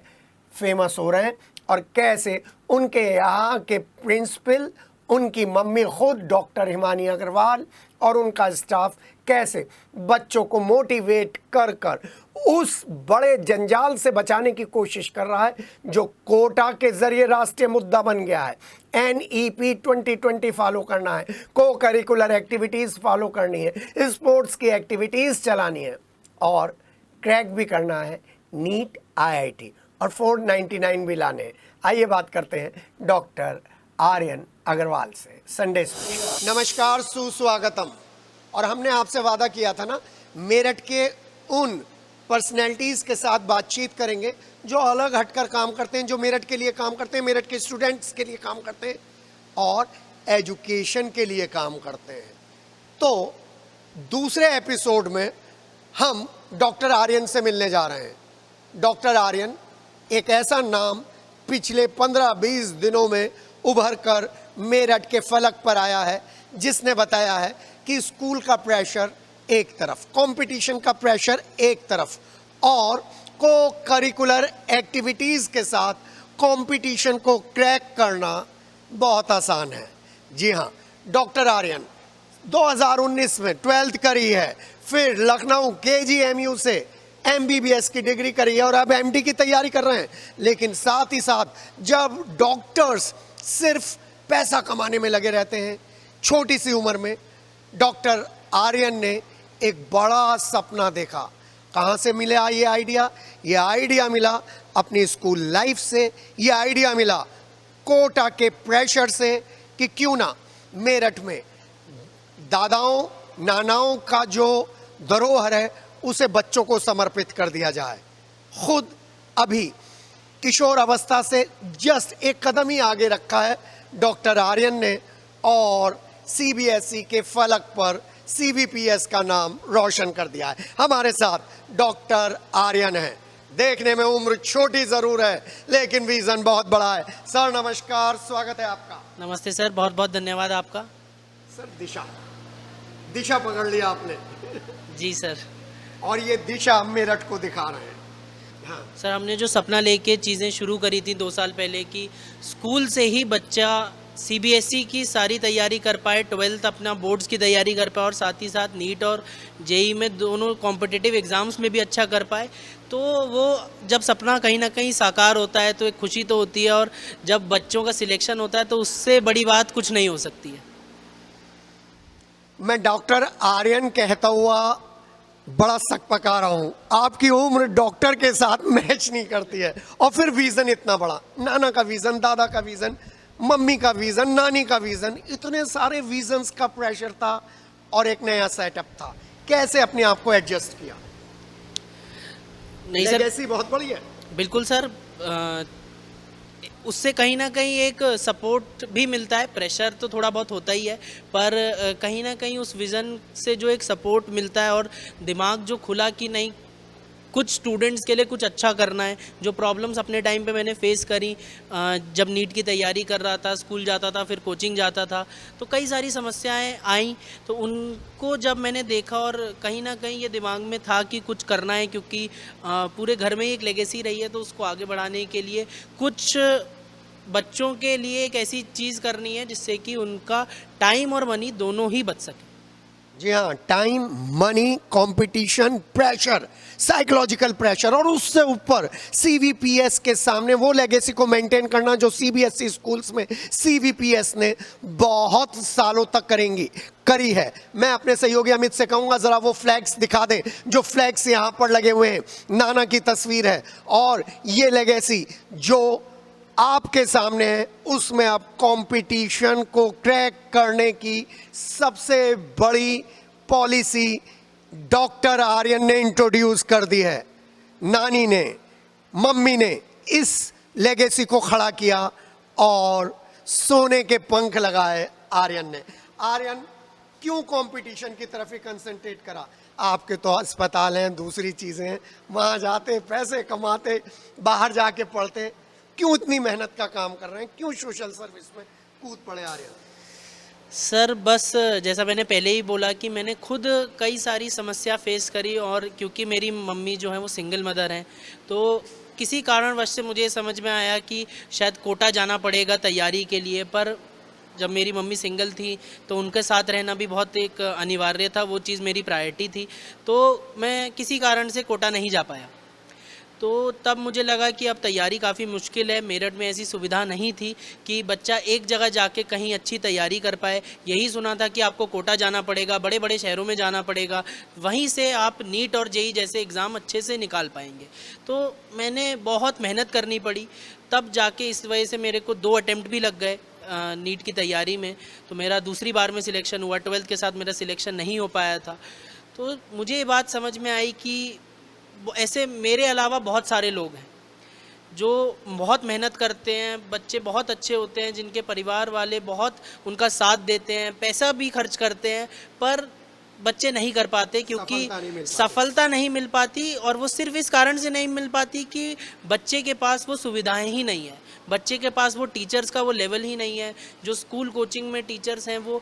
फेमस हो रहे हैं और कैसे उनके यहाँ के प्रिंसिपल, उनकी मम्मी खुद डॉक्टर हिमानी अग्रवाल और उनका स्टाफ कैसे बच्चों को मोटिवेट कर कर उस बड़े जंजाल से बचाने की कोशिश कर रहा है जो कोटा के ज़रिए राष्ट्रीय मुद्दा बन गया है। NEP 2020 फॉलो करना है, को करिकुलर एक्टिविटीज़ फॉलो करनी है, स्पोर्ट्स की एक्टिविटीज़ चलानी है और क्रैक भी करना है नीट, IIT और 499 भी लाने हैं। आइए बात करते हैं डॉक्टर आर्यन अग्रवाल से संडे स्पेशल। नमस्कार, सुस्वागतम। और हमने आपसे वादा किया था ना, मेरठ के उन पर्सनैलिटीज़ के साथ बातचीत करेंगे जो अलग हटकर काम करते हैं, जो मेरठ के लिए काम करते हैं, मेरठ के स्टूडेंट्स के लिए काम करते हैं और एजुकेशन के लिए काम करते हैं। तो दूसरे एपिसोड में हम डॉक्टर आर्यन से मिलने जा रहे हैं। डॉक्टर आर्यन एक ऐसा नाम पिछले 15-20 दिनों में उभर कर मेरठ के फलक पर आया है, जिसने बताया है कि स्कूल का प्रेशर एक तरफ, कंपटीशन का प्रेशर एक तरफ और को करिकुलर एक्टिविटीज़ के साथ कंपटीशन को क्रैक करना बहुत आसान है। जी हाँ, डॉक्टर आर्यन 2019 में 12th करी है, फिर लखनऊ KGMU से MBBS की डिग्री करी है और अब MD की तैयारी कर रहे हैं। लेकिन साथ ही साथ जब डॉक्टर्स सिर्फ पैसा कमाने में लगे रहते हैं, छोटी सी उम्र में डॉक्टर आर्यन ने एक बड़ा सपना देखा। कहाँ से मिला ये आइडिया? ये आइडिया मिला अपनी स्कूल लाइफ से, ये आइडिया मिला कोटा के प्रेशर से कि क्यों ना मेरठ में दादाओं नानाओं का जो धरोहर है उसे बच्चों को समर्पित कर दिया जाए। खुद अभी किशोर अवस्था से जस्ट एक कदम ही आगे रखा है डॉक्टर आर्यन ने और CBSE के फलक पर CBPS का नाम रोशन कर दिया है। हमारे साथ डॉक्टर आर्यन है। देखने में उम्र छोटी जरूर है लेकिन विजन बहुत बड़ा है। सर नमस्कार, स्वागत है आपका। नमस्ते सर, बहुत बहुत धन्यवाद आपका। सर दिशा पकड़ लिया आपने। जी सर। और ये दिशा मेरठ को दिखा रहे हैं। हाँ सर, हमने जो सपना लेके चीज़ें शुरू करी थी 2 साल पहले कि स्कूल से ही बच्चा CBSE की सारी तैयारी कर पाए, 12th अपना बोर्ड्स की तैयारी कर पाए और साथ ही साथ नीट और JEE में दोनों कॉम्पिटिटिव एग्ज़ाम्स में भी अच्छा कर पाए, तो वो जब सपना कहीं ना कहीं साकार होता है तो एक खुशी तो होती है और जब बच्चों का सिलेक्शन होता है तो उससे बड़ी बात कुछ नहीं हो सकती है। मैं डॉक्टर आर्यन कहता हुआ बड़ा सक पका रहा हूँ। आपकी उम्र डॉक्टर के साथ मैच नहीं करती है और फिर विजन इतना बड़ा, नाना का विजन, दादा का विजन, मम्मी का विजन, नानी का विजन, इतने सारे विजन्स का प्रेशर था और एक नया सेटअप था। कैसे अपने आप को एडजस्ट किया? नहीं सर, लेगेसी बहुत बड़ी है। बिल्कुल सर, उससे कहीं ना कहीं एक सपोर्ट भी मिलता है। प्रेशर तो थोड़ा बहुत होता ही है पर कहीं ना कहीं उस विज़न से जो एक सपोर्ट मिलता है और दिमाग जो खुला कि नहीं कुछ स्टूडेंट्स के लिए कुछ अच्छा करना है। जो प्रॉब्लम्स अपने टाइम पे मैंने फेस करी, जब नीट की तैयारी कर रहा था, स्कूल जाता था, फिर कोचिंग जाता था, तो कई सारी समस्याएं आई, तो उनको जब मैंने देखा और कहीं ना कहीं ये दिमाग में था कि कुछ करना है क्योंकि पूरे घर में ही एक लेगेसी रही है, तो उसको आगे बढ़ाने के लिए कुछ बच्चों के लिए एक ऐसी चीज़ करनी है जिससे कि उनका टाइम और मनी दोनों ही बच सके। जी हाँ, time, money, competition, pressure, psychological pressure और उससे ऊपर CBPS के सामने वो लेगेसी को मेंटेन करना जो CBSE स्कूल्स में CBPS ने बहुत सालों तक करी है। मैं अपने सहयोगी अमित से कहूँगा ज़रा वो फ्लैग्स दिखा दें, जो फ्लैग्स यहाँ पर लगे हुए हैं, नाना की तस्वीर है और ये लेगेसी जो आपके सामने है उसमें आप कंपटीशन को क्रैक करने की सबसे बड़ी पॉलिसी डॉक्टर आर्यन ने इंट्रोड्यूस कर दी है। नानी ने, मम्मी ने इस लेगेसी को खड़ा किया और सोने के पंख लगाए आर्यन ने। आर्यन क्यों कंपटीशन की तरफ ही कंसंट्रेट करा? आपके तो अस्पताल हैं, दूसरी चीज़ें हैं, वहाँ जाते, पैसे कमाते, बाहर जाके पढ़ते, क्यों इतनी मेहनत का काम कर रहे हैं? क्यों सोशल सर्विस में कूद पड़े आर्यन? सर बस जैसा मैंने पहले ही बोला कि मैंने खुद कई सारी समस्या फेस करी और क्योंकि मेरी मम्मी जो है वो सिंगल मदर हैं, तो किसी कारणवश से मुझे समझ में आया कि शायद कोटा जाना पड़ेगा तैयारी के लिए। पर जब मेरी मम्मी सिंगल थी तो उनके साथ रहना भी बहुत एक अनिवार्य था, वो चीज़ मेरी प्रायोरिटी थी, तो मैं किसी कारण से कोटा नहीं जा पाया। तो तब मुझे लगा कि अब तैयारी काफ़ी मुश्किल है। मेरठ में ऐसी सुविधा नहीं थी कि बच्चा एक जगह जाके कहीं अच्छी तैयारी कर पाए। यही सुना था कि आपको कोटा जाना पड़ेगा, बड़े बड़े शहरों में जाना पड़ेगा, वहीं से आप नीट और JEE जैसे एग्ज़ाम अच्छे से निकाल पाएंगे। तो मैंने बहुत मेहनत करनी पड़ी, तब जाके इस वजह से मेरे को 2 अटेम्प्ट भी लग गए नीट की तैयारी में, तो मेरा दूसरी बार में सिलेक्शन हुआ। 12th के साथ मेरा सिलेक्शन नहीं हो पाया था। तो मुझे ये बात समझ में आई कि ऐसे मेरे अलावा बहुत सारे लोग हैं जो बहुत मेहनत करते हैं, बच्चे बहुत अच्छे होते हैं, जिनके परिवार वाले बहुत उनका साथ देते हैं, पैसा भी खर्च करते हैं, पर बच्चे नहीं कर पाते क्योंकि सफलता नहीं मिल पाती। और वो सिर्फ इस कारण से नहीं मिल पाती कि बच्चे के पास वो सुविधाएं ही नहीं है, बच्चे के पास वो टीचर्स का वो लेवल ही नहीं है। जो स्कूल कोचिंग में टीचर्स हैं वो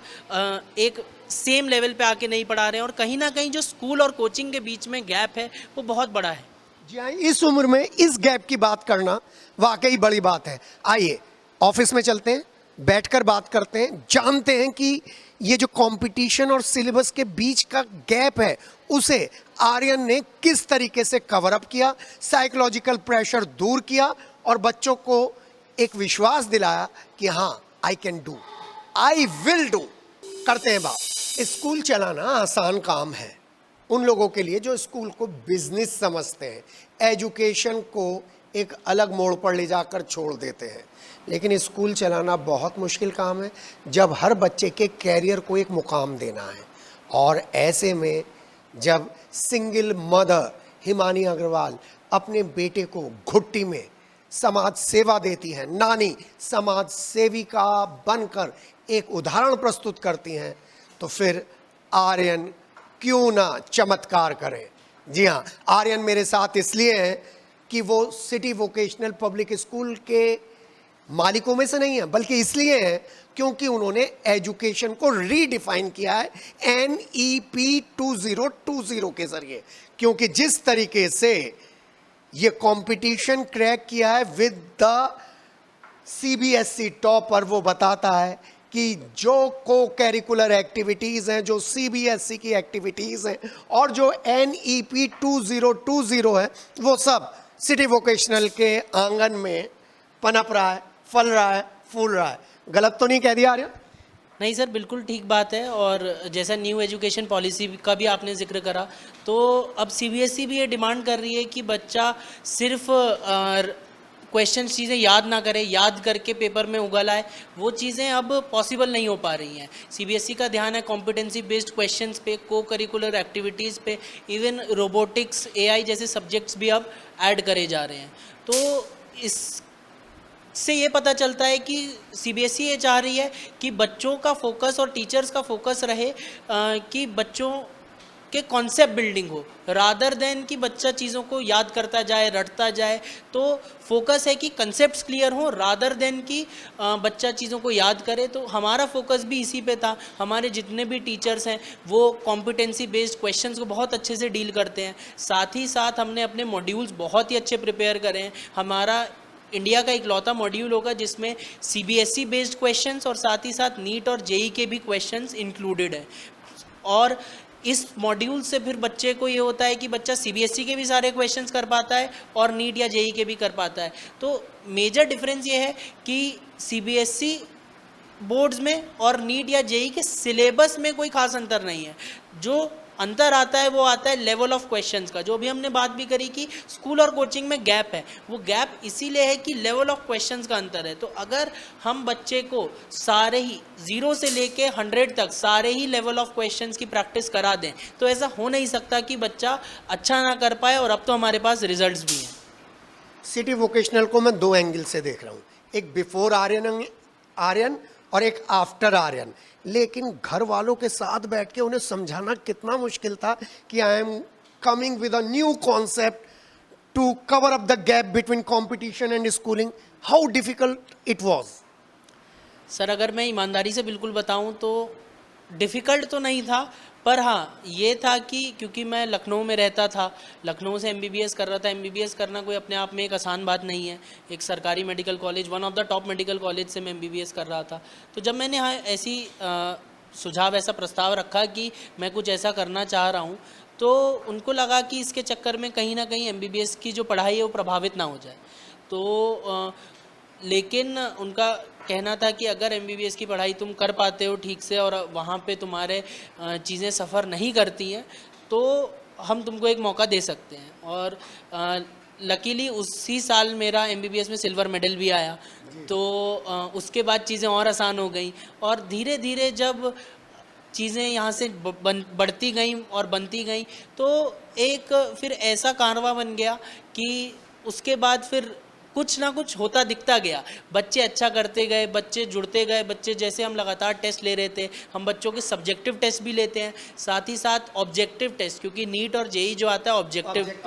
एक सेम लेवल पे आके नहीं पढ़ा रहे हैं, और कहीं ना कहीं जो स्कूल और कोचिंग के बीच में गैप है वो बहुत बड़ा है। जी हाँ, इस उम्र में इस गैप की बात करना वाकई बड़ी बात है। आइए ऑफिस में चलते हैं, बैठकर बात करते हैं, जानते हैं कि ये जो कंपटीशन और सिलेबस के बीच का गैप है उसे आर्यन ने किस तरीके से कवर अप किया, साइकोलॉजिकल प्रेशर दूर किया और बच्चों को एक विश्वास दिलाया कि हाँ I can do, I will do. करते हैं बात। स्कूल चलाना आसान काम है उन लोगों के लिए जो स्कूल को बिजनेस समझते हैं, एजुकेशन को एक अलग मोड़ पर ले जाकर छोड़ देते हैं। लेकिन स्कूल चलाना बहुत मुश्किल काम है जब हर बच्चे के कैरियर को एक मुकाम देना है। और ऐसे में जब सिंगल मदर हिमानी अग्रवाल अपने बेटे को घुट्टी में समाज सेवा देती हैं, नानी समाज सेविका बनकर एक उदाहरण प्रस्तुत करती हैं, तो फिर आर्यन क्यों ना चमत्कार करें। जी हाँ, आर्यन मेरे साथ इसलिए हैं कि वो सिटी वोकेशनल पब्लिक स्कूल के मालिकों में से नहीं है, बल्कि इसलिए है क्योंकि उन्होंने एजुकेशन को रीडिफाइन किया है NEP 2020 के जरिए। क्योंकि जिस तरीके से ये कंपटीशन क्रैक किया है विद द CBSE टॉपर, वो बताता है कि जो को करिकुलर एक्टिविटीज़ हैं, जो CBSE की एक्टिविटीज़ हैं और जो NEP 2020 है, वो सब सिटी वोकेशनल के आंगन में पनप रहा है, फल रहा है, फूल रहा है। गलत तो नहीं कह दिया आर्यन? नहीं सर, बिल्कुल ठीक बात है। और जैसा न्यू एजुकेशन पॉलिसी का भी आपने जिक्र करा, तो अब CBSE भी ये डिमांड कर रही है कि बच्चा सिर्फ क्वेश्चन चीज़ें याद ना करे, याद करके पेपर में उगल आए, वो चीज़ें अब पॉसिबल नहीं हो पा रही हैं। CBSE का ध्यान है कॉम्पिटेंसी बेस्ड क्वेश्चंस पे, को करिकुलर एक्टिविटीज़ पे, इवन रोबोटिक्स, AI जैसे सब्जेक्ट्स भी अब ऐड करे जा रहे हैं। तो इससे ये पता चलता है कि CBSE ये चाह रही है कि बच्चों का फोकस और टीचर्स का फोकस रहे कि बच्चों के कॉन्सेप्ट बिल्डिंग हो, रादर देन कि बच्चा चीज़ों को याद करता जाए, रटता जाए। तो फोकस है कि कंसेप्ट्स क्लियर हो रादर देन कि बच्चा चीज़ों को याद करे। तो हमारा फोकस भी इसी पे था। हमारे जितने भी टीचर्स हैं वो कॉम्पिटेंसी बेस्ड क्वेश्चंस को बहुत अच्छे से डील करते हैं। साथ ही साथ हमने अपने मॉड्यूल्स बहुत ही अच्छे प्रिपेयर करे हैं। हमारा इंडिया का इकलौता मॉड्यूल होगा जिसमें CBSE बेस्ड क्वेश्चंस और साथ ही साथ नीट और JEE के भी क्वेश्चंस इंक्लूडेड हैं। और इस मॉड्यूल से फिर बच्चे को ये होता है कि बच्चा CBSE के भी सारे क्वेश्चंस कर पाता है और नीट या JEE के भी कर पाता है। तो मेजर डिफरेंस ये है कि CBSE बोर्ड्स में और नीट या JEE के सिलेबस में कोई खास अंतर नहीं है। जो अंतर आता है वो आता है लेवल ऑफ क्वेश्चंस का, जो अभी हमने बात भी करी कि स्कूल और कोचिंग में गैप है। वो गैप इसीलिए है कि लेवल ऑफ क्वेश्चंस का अंतर है। तो अगर हम बच्चे को सारे ही 0 से लेके 100 तक सारे ही लेवल ऑफ क्वेश्चंस की प्रैक्टिस करा दें, तो ऐसा हो नहीं सकता कि बच्चा अच्छा ना कर पाए। और अब तो हमारे पास रिजल्ट्स भी हैं। सिटी वोकेशनल को मैं 2 एंगल से देख रहा हूँ, एक बिफोर आर्यन और एक आफ्टर आर्यन। लेकिन घर वालों के साथ बैठ के उन्हें समझाना कितना मुश्किल था कि I am coming with a new concept to cover up the gap between competition and schooling. How difficult it was? Sir अगर मैं ईमानदारी से बिल्कुल बताऊं तो डिफ़िकल्ट तो नहीं था, पर हाँ ये था कि क्योंकि मैं लखनऊ में रहता था, लखनऊ से MBBS कर रहा था। MBBS करना कोई अपने आप में एक आसान बात नहीं है। एक सरकारी medical college, one of the top medical college से मैं MBBS कर रहा था। तो जब मैंने हाँ ऐसी सुझाव, ऐसा प्रस्ताव रखा कि मैं कुछ ऐसा करना चाह रहा हूँ, तो उनको लगा कि इसके चक्कर में कहीं ना कहीं MBBS की जो पढ़ाई है वो प्रभावित ना हो जाए। तो लेकिन उनका कहना था कि अगर MBBS की पढ़ाई तुम कर पाते हो ठीक से और वहाँ पे तुम्हारे चीज़ें सफ़र नहीं करती हैं, तो हम तुमको एक मौका दे सकते हैं। और लकीली उसी साल मेरा MBBS में सिल्वर मेडल भी आया। तो उसके बाद चीज़ें और आसान हो गई। और धीरे धीरे जब चीज़ें यहाँ से बढ़ती गई और बनती गई, तो एक फिर ऐसा कारवां बन गया कि उसके बाद फिर कुछ ना कुछ होता दिखता गया। बच्चे अच्छा करते गए, बच्चे जुड़ते गए, बच्चे जैसे हम लगातार टेस्ट ले रहे थे, हम बच्चों के सब्जेक्टिव टेस्ट भी लेते हैं, साथ ही साथ ऑब्जेक्टिव टेस्ट, क्योंकि नीट और जेई जो आता है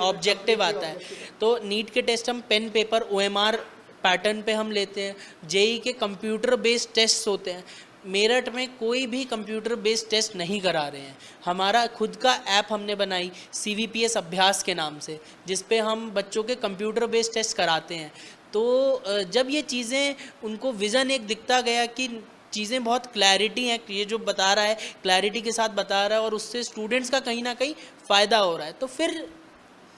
ऑब्जेक्टिव आता है। तो नीट के टेस्ट हम पेन पेपर OMR पैटर्न पे हम लेते हैं, जेई के कंप्यूटर बेस्ड टेस्ट होते हैं। मेरठ में कोई भी कंप्यूटर बेस्ड टेस्ट नहीं करा रहे हैं। हमारा खुद का ऐप हमने बनाई CVPS अभ्यास के नाम से, जिस पे हम बच्चों के कंप्यूटर बेस्ड टेस्ट कराते हैं। तो जब ये चीज़ें उनको विज़न एक दिखता गया कि चीज़ें बहुत क्लैरिटी हैं, ये जो बता रहा है क्लैरिटी के साथ बता रहा है और उससे स्टूडेंट्स का कहीं ना कहीं फ़ायदा हो रहा है, तो फिर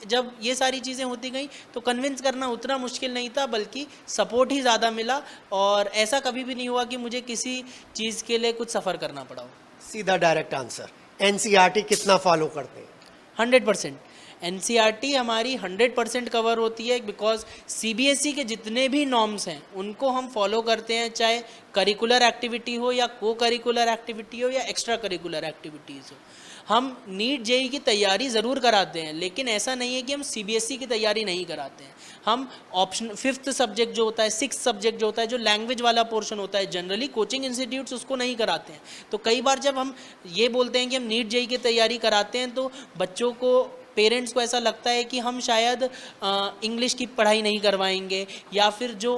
जब ये सारी चीज़ें होती गई तो कन्विंस करना उतना मुश्किल नहीं था, बल्कि सपोर्ट ही ज़्यादा मिला। और ऐसा कभी भी नहीं हुआ कि मुझे किसी चीज़ के लिए कुछ सफ़र करना पड़ा हो। सीधा डायरेक्ट आंसर, NCERT कितना फॉलो करते हैं? 100%। NCERT हमारी 100% कवर होती है, बिकॉज CBSE के जितने भी नॉर्म्स हैं उनको हम फॉलो करते हैं, चाहे करिकुलर एक्टिविटी हो या को करिकुलर एक्टिविटी हो या एक्स्ट्रा करिकुलर एक्टिविटीज़ हो। हम नीट जेई की तैयारी ज़रूर कराते हैं, लेकिन ऐसा नहीं है कि हम CBSE की तैयारी नहीं कराते हैं। हम ऑप्शन 5th सब्जेक्ट जो होता है, 6th सब्जेक्ट जो होता है, जो लैंग्वेज वाला पोर्शन होता है, जनरली कोचिंग इंस्टीट्यूट्स उसको नहीं कराते हैं। तो कई बार जब हम ये बोलते हैं कि हम नीट जेई की तैयारी कराते हैं, तो बच्चों को, पेरेंट्स को ऐसा लगता है कि हम शायद इंग्लिश की पढ़ाई नहीं करवाएंगे, या फिर जो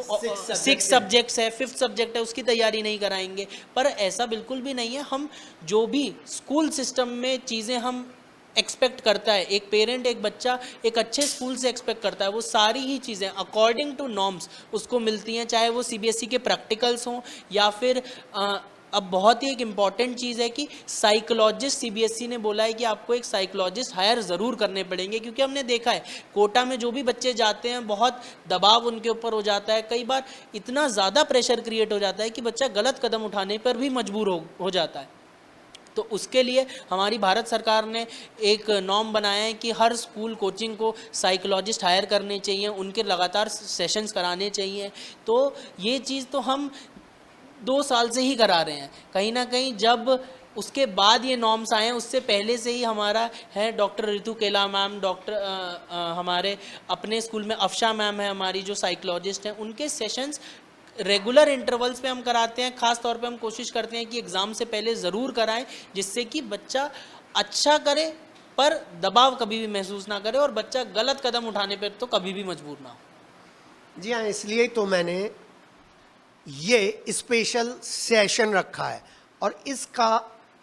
6 सब्जेक्ट्स है, 5th सब्जेक्ट है, उसकी तैयारी नहीं कराएंगे। पर ऐसा बिल्कुल भी नहीं है। हम जो भी स्कूल सिस्टम में चीज़ें हम एक्सपेक्ट करता है, एक पेरेंट, एक बच्चा एक अच्छे स्कूल से एक्सपेक्ट करता है, वो सारी ही चीज़ें अकॉर्डिंग टू नॉर्म्स उसको मिलती हैं, चाहे वो CBSE के प्रैक्टिकल्स हों या फिर अब बहुत ही एक इम्पॉर्टेंट चीज़ है कि साइकोलॉजिस्ट, CBSE ने बोला है कि आपको एक साइकोलॉजिस्ट हायर ज़रूर करने पड़ेंगे, क्योंकि हमने देखा है कोटा में जो भी बच्चे जाते हैं बहुत दबाव उनके ऊपर हो जाता है, कई बार इतना ज़्यादा प्रेशर क्रिएट हो जाता है कि बच्चा गलत कदम उठाने पर भी मजबूर हो जाता है। तो उसके लिए हमारी भारत सरकार ने एक नॉर्म बनाया है कि हर स्कूल कोचिंग को साइकोलॉजिस्ट हायर करने चाहिए, उनके लगातार सेशंस कराने चाहिए। तो ये चीज़ तो हम 2 साल से ही करा रहे हैं। कहीं ना कहीं जब उसके बाद ये नॉर्म्स आए हैं, उससे पहले से ही हमारा है डॉक्टर रितु केला मैम, हमारे अपने स्कूल में अफशा मैम है हमारी जो साइकोलॉजिस्ट हैं, उनके सेशंस रेगुलर इंटरवल्स पे हम कराते हैं। ख़ास तौर पे हम कोशिश करते हैं कि एग्ज़ाम से पहले ज़रूर कराएं, जिससे कि बच्चा अच्छा करे पर दबाव कभी भी महसूस ना करे और बच्चा गलत कदम उठाने पर तो कभी भी मजबूर ना हो। जी हाँ, इसलिए तो मैंने ये स्पेशल सेशन रखा है, और इसका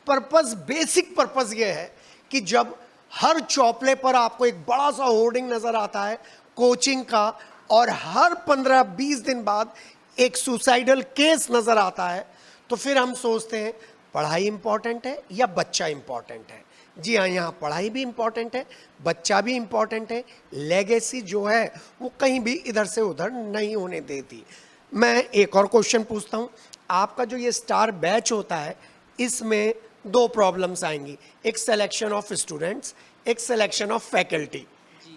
पर्पस, बेसिक पर्पस ये है कि जब हर चौपले पर आपको एक बड़ा सा होर्डिंग नज़र आता है कोचिंग का, और हर 15-20 दिन बाद एक सुसाइडल केस नज़र आता है, तो फिर हम सोचते हैं पढ़ाई इम्पॉर्टेंट है या बच्चा इम्पॉर्टेंट है। जी हाँ, यहाँ पढ़ाई भी इम्पॉर्टेंट है, बच्चा भी इम्पॉर्टेंट है, लेगेसी जो है वो कहीं भी इधर से उधर नहीं होने देती। मैं एक और क्वेश्चन पूछता हूँ, आपका जो ये स्टार बैच होता है, इसमें 2 प्रॉब्लम्स आएंगी, एक सिलेक्शन ऑफ स्टूडेंट्स, एक सिलेक्शन ऑफ फैकल्टी।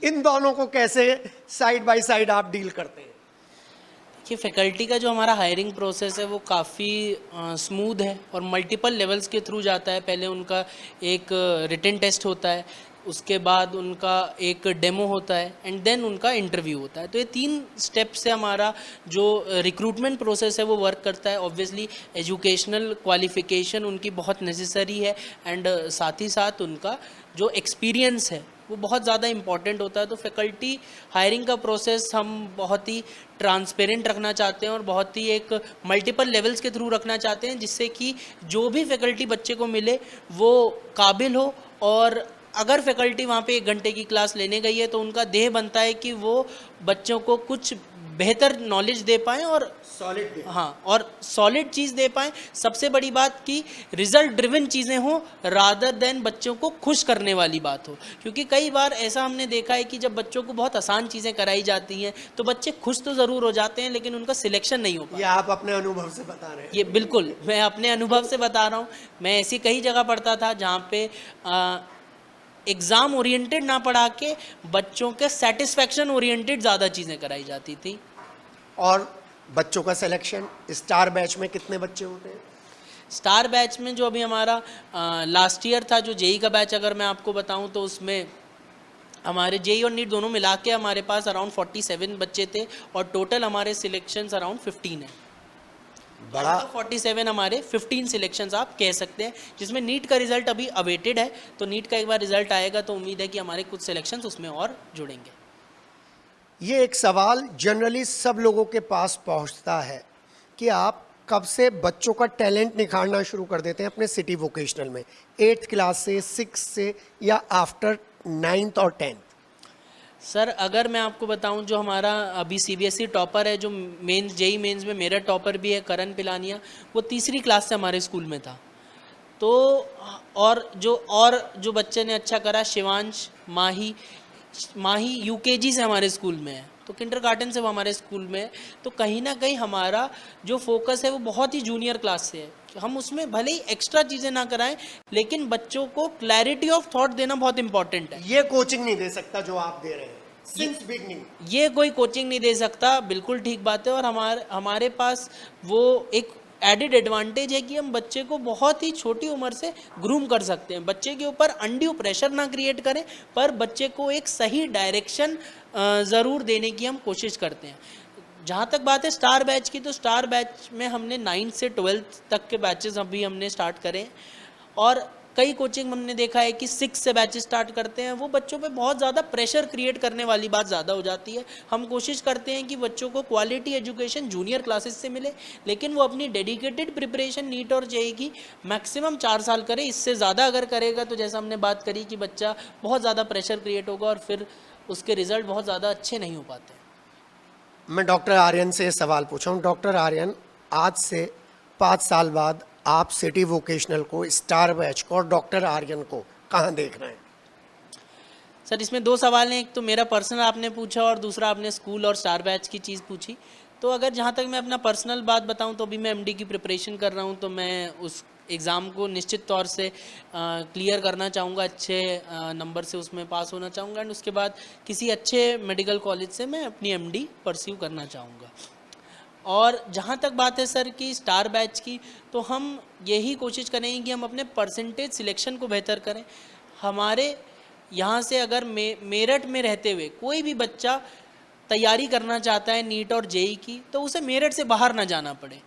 इन दोनों को कैसे साइड बाय साइड आप डील करते हैं? कि फैकल्टी का जो हमारा हायरिंग प्रोसेस है वो काफ़ी स्मूथ है और मल्टीपल लेवल्स के थ्रू जाता है। पहले उनका एक रिटन टेस्ट होता है, उसके बाद उनका एक डेमो होता है, एंड देन उनका इंटरव्यू होता है। तो ये 3 स्टेप से हमारा जो रिक्रूटमेंट प्रोसेस है वो वर्क करता है। ऑब्वियसली एजुकेशनल क्वालिफिकेशन उनकी बहुत नेसेसरी है, एंड साथ ही साथ उनका जो एक्सपीरियंस है वो बहुत ज़्यादा इंपॉर्टेंट होता है। तो फैकल्टी हायरिंग का प्रोसेस हम बहुत ही ट्रांसपेरेंट रखना चाहते हैं और बहुत ही एक मल्टीपल लेवल्स के थ्रू रखना चाहते हैं, जिससे कि जो भी फैकल्टी बच्चे को मिले वो काबिल हो। और अगर फैकल्टी वहाँ पे 1 घंटे की क्लास लेने गई है तो उनका देह बनता है कि वो बच्चों को कुछ बेहतर नॉलेज दे पाएँ और सॉलिड, हाँ, और सॉलिड चीज़ दे पाएँ। सबसे बड़ी बात कि रिजल्ट ड्रिवन चीज़ें हों रादर देन बच्चों को खुश करने वाली बात हो, क्योंकि कई बार ऐसा हमने देखा है कि जब बच्चों को बहुत आसान चीज़ें कराई जाती हैं तो बच्चे खुश तो ज़रूर हो जाते हैं, लेकिन उनका सिलेक्शन नहीं हो पाता। ये आप अपने अनुभव से बता रहे हैं? ये बिल्कुल मैं अपने अनुभव से बता रहा हूँ। मैं ऐसी कई जगह पढ़ता था जहाँ पे एग्ज़ाम ओरिएंटेड ना पढ़ा के बच्चों के सेटिस्फैक्शन ओरिएंटेड ज़्यादा चीज़ें कराई जाती थी। और बच्चों का सिलेक्शन स्टार बैच में कितने बच्चे होते हैं? स्टार बैच में जो अभी हमारा लास्ट ईयर था, जो जेई का बैच अगर मैं आपको बताऊं तो उसमें हमारे जेई और नीट दोनों मिला के हमारे पास अराउंड 47 बच्चे थे और टोटल हमारे सिलेक्शंस अराउंड 15 है। बड़ा 47 हमारे 15 सिलेक्शंस आप कह सकते हैं, जिसमें नीट का रिजल्ट अभी अवेटेड है। तो नीट का एक बार रिजल्ट आएगा तो उम्मीद है कि हमारे कुछ सिलेक्शंस उसमें और जुड़ेंगे। ये एक सवाल जनरली सब लोगों के पास पहुंचता है कि आप कब से बच्चों का टैलेंट निखारना शुरू कर देते हैं अपने सिटी वोकेशनल में, 8th क्लास से, 6 से, या आफ्टर 9th और 10th? सर अगर मैं आपको बताऊं, जो हमारा अभी सीबीएसई टॉपर है, जो मेंस जेई मेंस में मेरा टॉपर भी है, करण पिलानिया, वो तीसरी क्लास से हमारे स्कूल में था। तो और जो बच्चे ने अच्छा करा, शिवांश माही यूकेजी से हमारे स्कूल में है, तो किंडरगार्टन से वो हमारे स्कूल में है। तो कहीं ना कहीं हमारा जो फोकस है वो बहुत ही जूनियर क्लास से है। हम उसमें भले ही एक्स्ट्रा चीज़ें ना कराएं, लेकिन बच्चों को क्लैरिटी ऑफ थॉट देना बहुत इंपॉर्टेंट है। ये कोचिंग नहीं दे सकता जो आप दे रहे हैं सिंस बिगनिंग। ये कोई कोचिंग नहीं दे सकता, बिल्कुल ठीक बात है। और हमारे पास वो एक एडिड एडवांटेज है कि हम बच्चे को बहुत ही छोटी उम्र से ग्रूम कर सकते हैं। बच्चे के ऊपर अनड्यू प्रेशर ना क्रिएट करें, पर बच्चे को एक सही डायरेक्शन ज़रूर देने की हम कोशिश करते हैं। जहाँ तक बात है स्टार बैच की, तो स्टार बैच में हमने 9th से 12th तक के बैचेस अभी हमने स्टार्ट करें। और कई कोचिंग हमने देखा है कि 6 से बैचेस स्टार्ट करते हैं, वो बच्चों पे बहुत ज़्यादा प्रेशर क्रिएट करने वाली बात ज़्यादा हो जाती है। हम कोशिश करते हैं कि बच्चों को क्वालिटी एजुकेशन जूनियर क्लासेस से मिले, लेकिन वो अपनी डेडिकेटेड प्रिपरेशन नीट और जेई की मैक्सिमम 4 साल करे। इससे ज़्यादा अगर करेगा तो जैसा हमने बात करी कि बच्चा बहुत ज़्यादा प्रेशर क्रिएट होगा और फिर उसके रिजल्ट बहुत ज़्यादा अच्छे नहीं हो पाते। मैं डॉक्टर आर्यन से सवाल पूछा हूँ। डॉक्टर आर्यन, आज से 5 साल बाद आप सिटी वोकेशनल को, स्टार बैच को और डॉक्टर आर्यन को कहाँ देख रहे हैं? सर इसमें 2 सवाल हैं, एक तो मेरा पर्सनल आपने पूछा और दूसरा आपने स्कूल और स्टार बैच की चीज़ पूछी। तो अगर जहाँ तक मैं अपना पर्सनल बात बताऊँ तो अभी मैं एमडी की प्रिपरेशन कर रहा हूँ, तो मैं उस एग्ज़ाम को निश्चित तौर से क्लियर करना चाहूँगा, अच्छे नंबर से उसमें पास होना चाहूँगा, एंड उसके बाद किसी अच्छे मेडिकल कॉलेज से मैं अपनी एमडी परस्यू करना चाहूँगा। और जहाँ तक बात है सर की स्टार बैच की, तो हम यही कोशिश करेंगे कि हम अपने परसेंटेज सिलेक्शन को बेहतर करें। हमारे यहाँ से अगर मेरठ में रहते हुए कोई भी बच्चा तैयारी करना चाहता है नीट और जेई की, तो उसे मेरठ से बाहर ना जाना पड़े।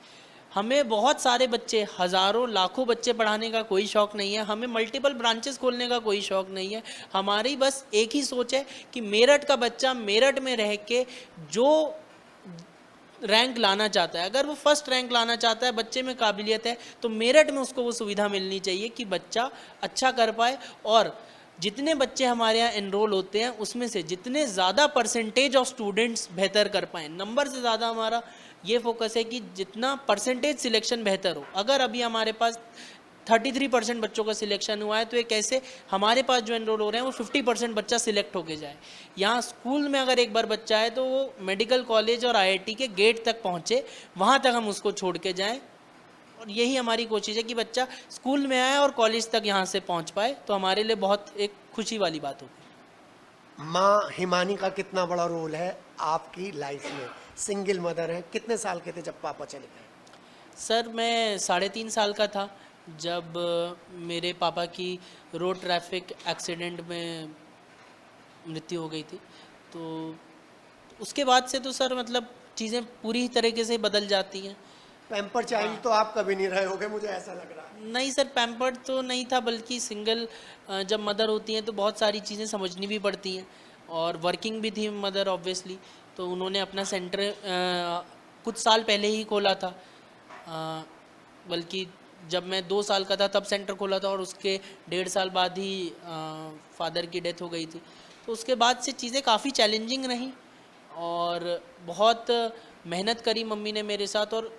हमें बहुत सारे बच्चे, हज़ारों लाखों बच्चे पढ़ाने का कोई शौक़ नहीं है, हमें मल्टीपल ब्रांचेस खोलने का कोई शौक़ नहीं है। हमारी बस एक ही सोच है कि मेरठ का बच्चा मेरठ में रह के जो रैंक लाना चाहता है, अगर वो फर्स्ट रैंक लाना चाहता है, बच्चे में काबिलियत है, तो मेरठ में उसको वो सुविधा मिलनी चाहिए कि बच्चा अच्छा कर पाए। और जितने बच्चे हमारे यहाँ एनरोल होते हैं उसमें से जितने ज़्यादा परसेंटेज ऑफ स्टूडेंट्स बेहतर कर पाएँ, नंबर से ज़्यादा हमारा ये फोकस है कि जितना परसेंटेज सिलेक्शन बेहतर हो। अगर अभी हमारे पास 33% बच्चों का सिलेक्शन हुआ है, तो एक ऐसे हमारे पास जो एनरोल हो रहे हैं वो 50% बच्चा सिलेक्ट होके जाए। यहाँ स्कूल में अगर एक बार बच्चा है तो वो मेडिकल कॉलेज और आईआईटी के गेट तक पहुँचे, वहाँ तक हम उसको छोड़ के जाएँ। और यही हमारी कोशिश है कि बच्चा स्कूल में आए और कॉलेज तक यहाँ से पहुँच पाए, तो हमारे लिए बहुत एक खुशी वाली बात होगी। माँ हिमानी का कितना बड़ा रोल है आपकी लाइफ में? सिंगल मदर है, कितने साल के थे जब पापा चले गए? सर मैं 3.5 साल का था जब मेरे पापा की रोड ट्रैफिक एक्सीडेंट में मृत्यु हो गई थी। तो उसके बाद से तो सर मतलब चीज़ें पूरी तरीके से बदल जाती हैं। पैम्पर चाइल्ड तो आप कभी नहीं रहे होगे, मुझे ऐसा लग रहा है। नहीं सर, पैम्पर्ड तो नहीं था, बल्कि सिंगल जब मदर होती हैं तो बहुत सारी चीज़ें समझनी भी पड़ती हैं, और वर्किंग भी थी मदर ऑब्वियसली। तो उन्होंने अपना सेंटर कुछ साल पहले ही खोला था, बल्कि जब मैं 2 साल का था तब सेंटर खोला था, और उसके 1.5 साल बाद ही फादर की डेथ हो गई थी। तो उसके बाद से चीज़ें काफ़ी चैलेंजिंग रहीं और बहुत मेहनत करी मम्मी ने मेरे साथ। और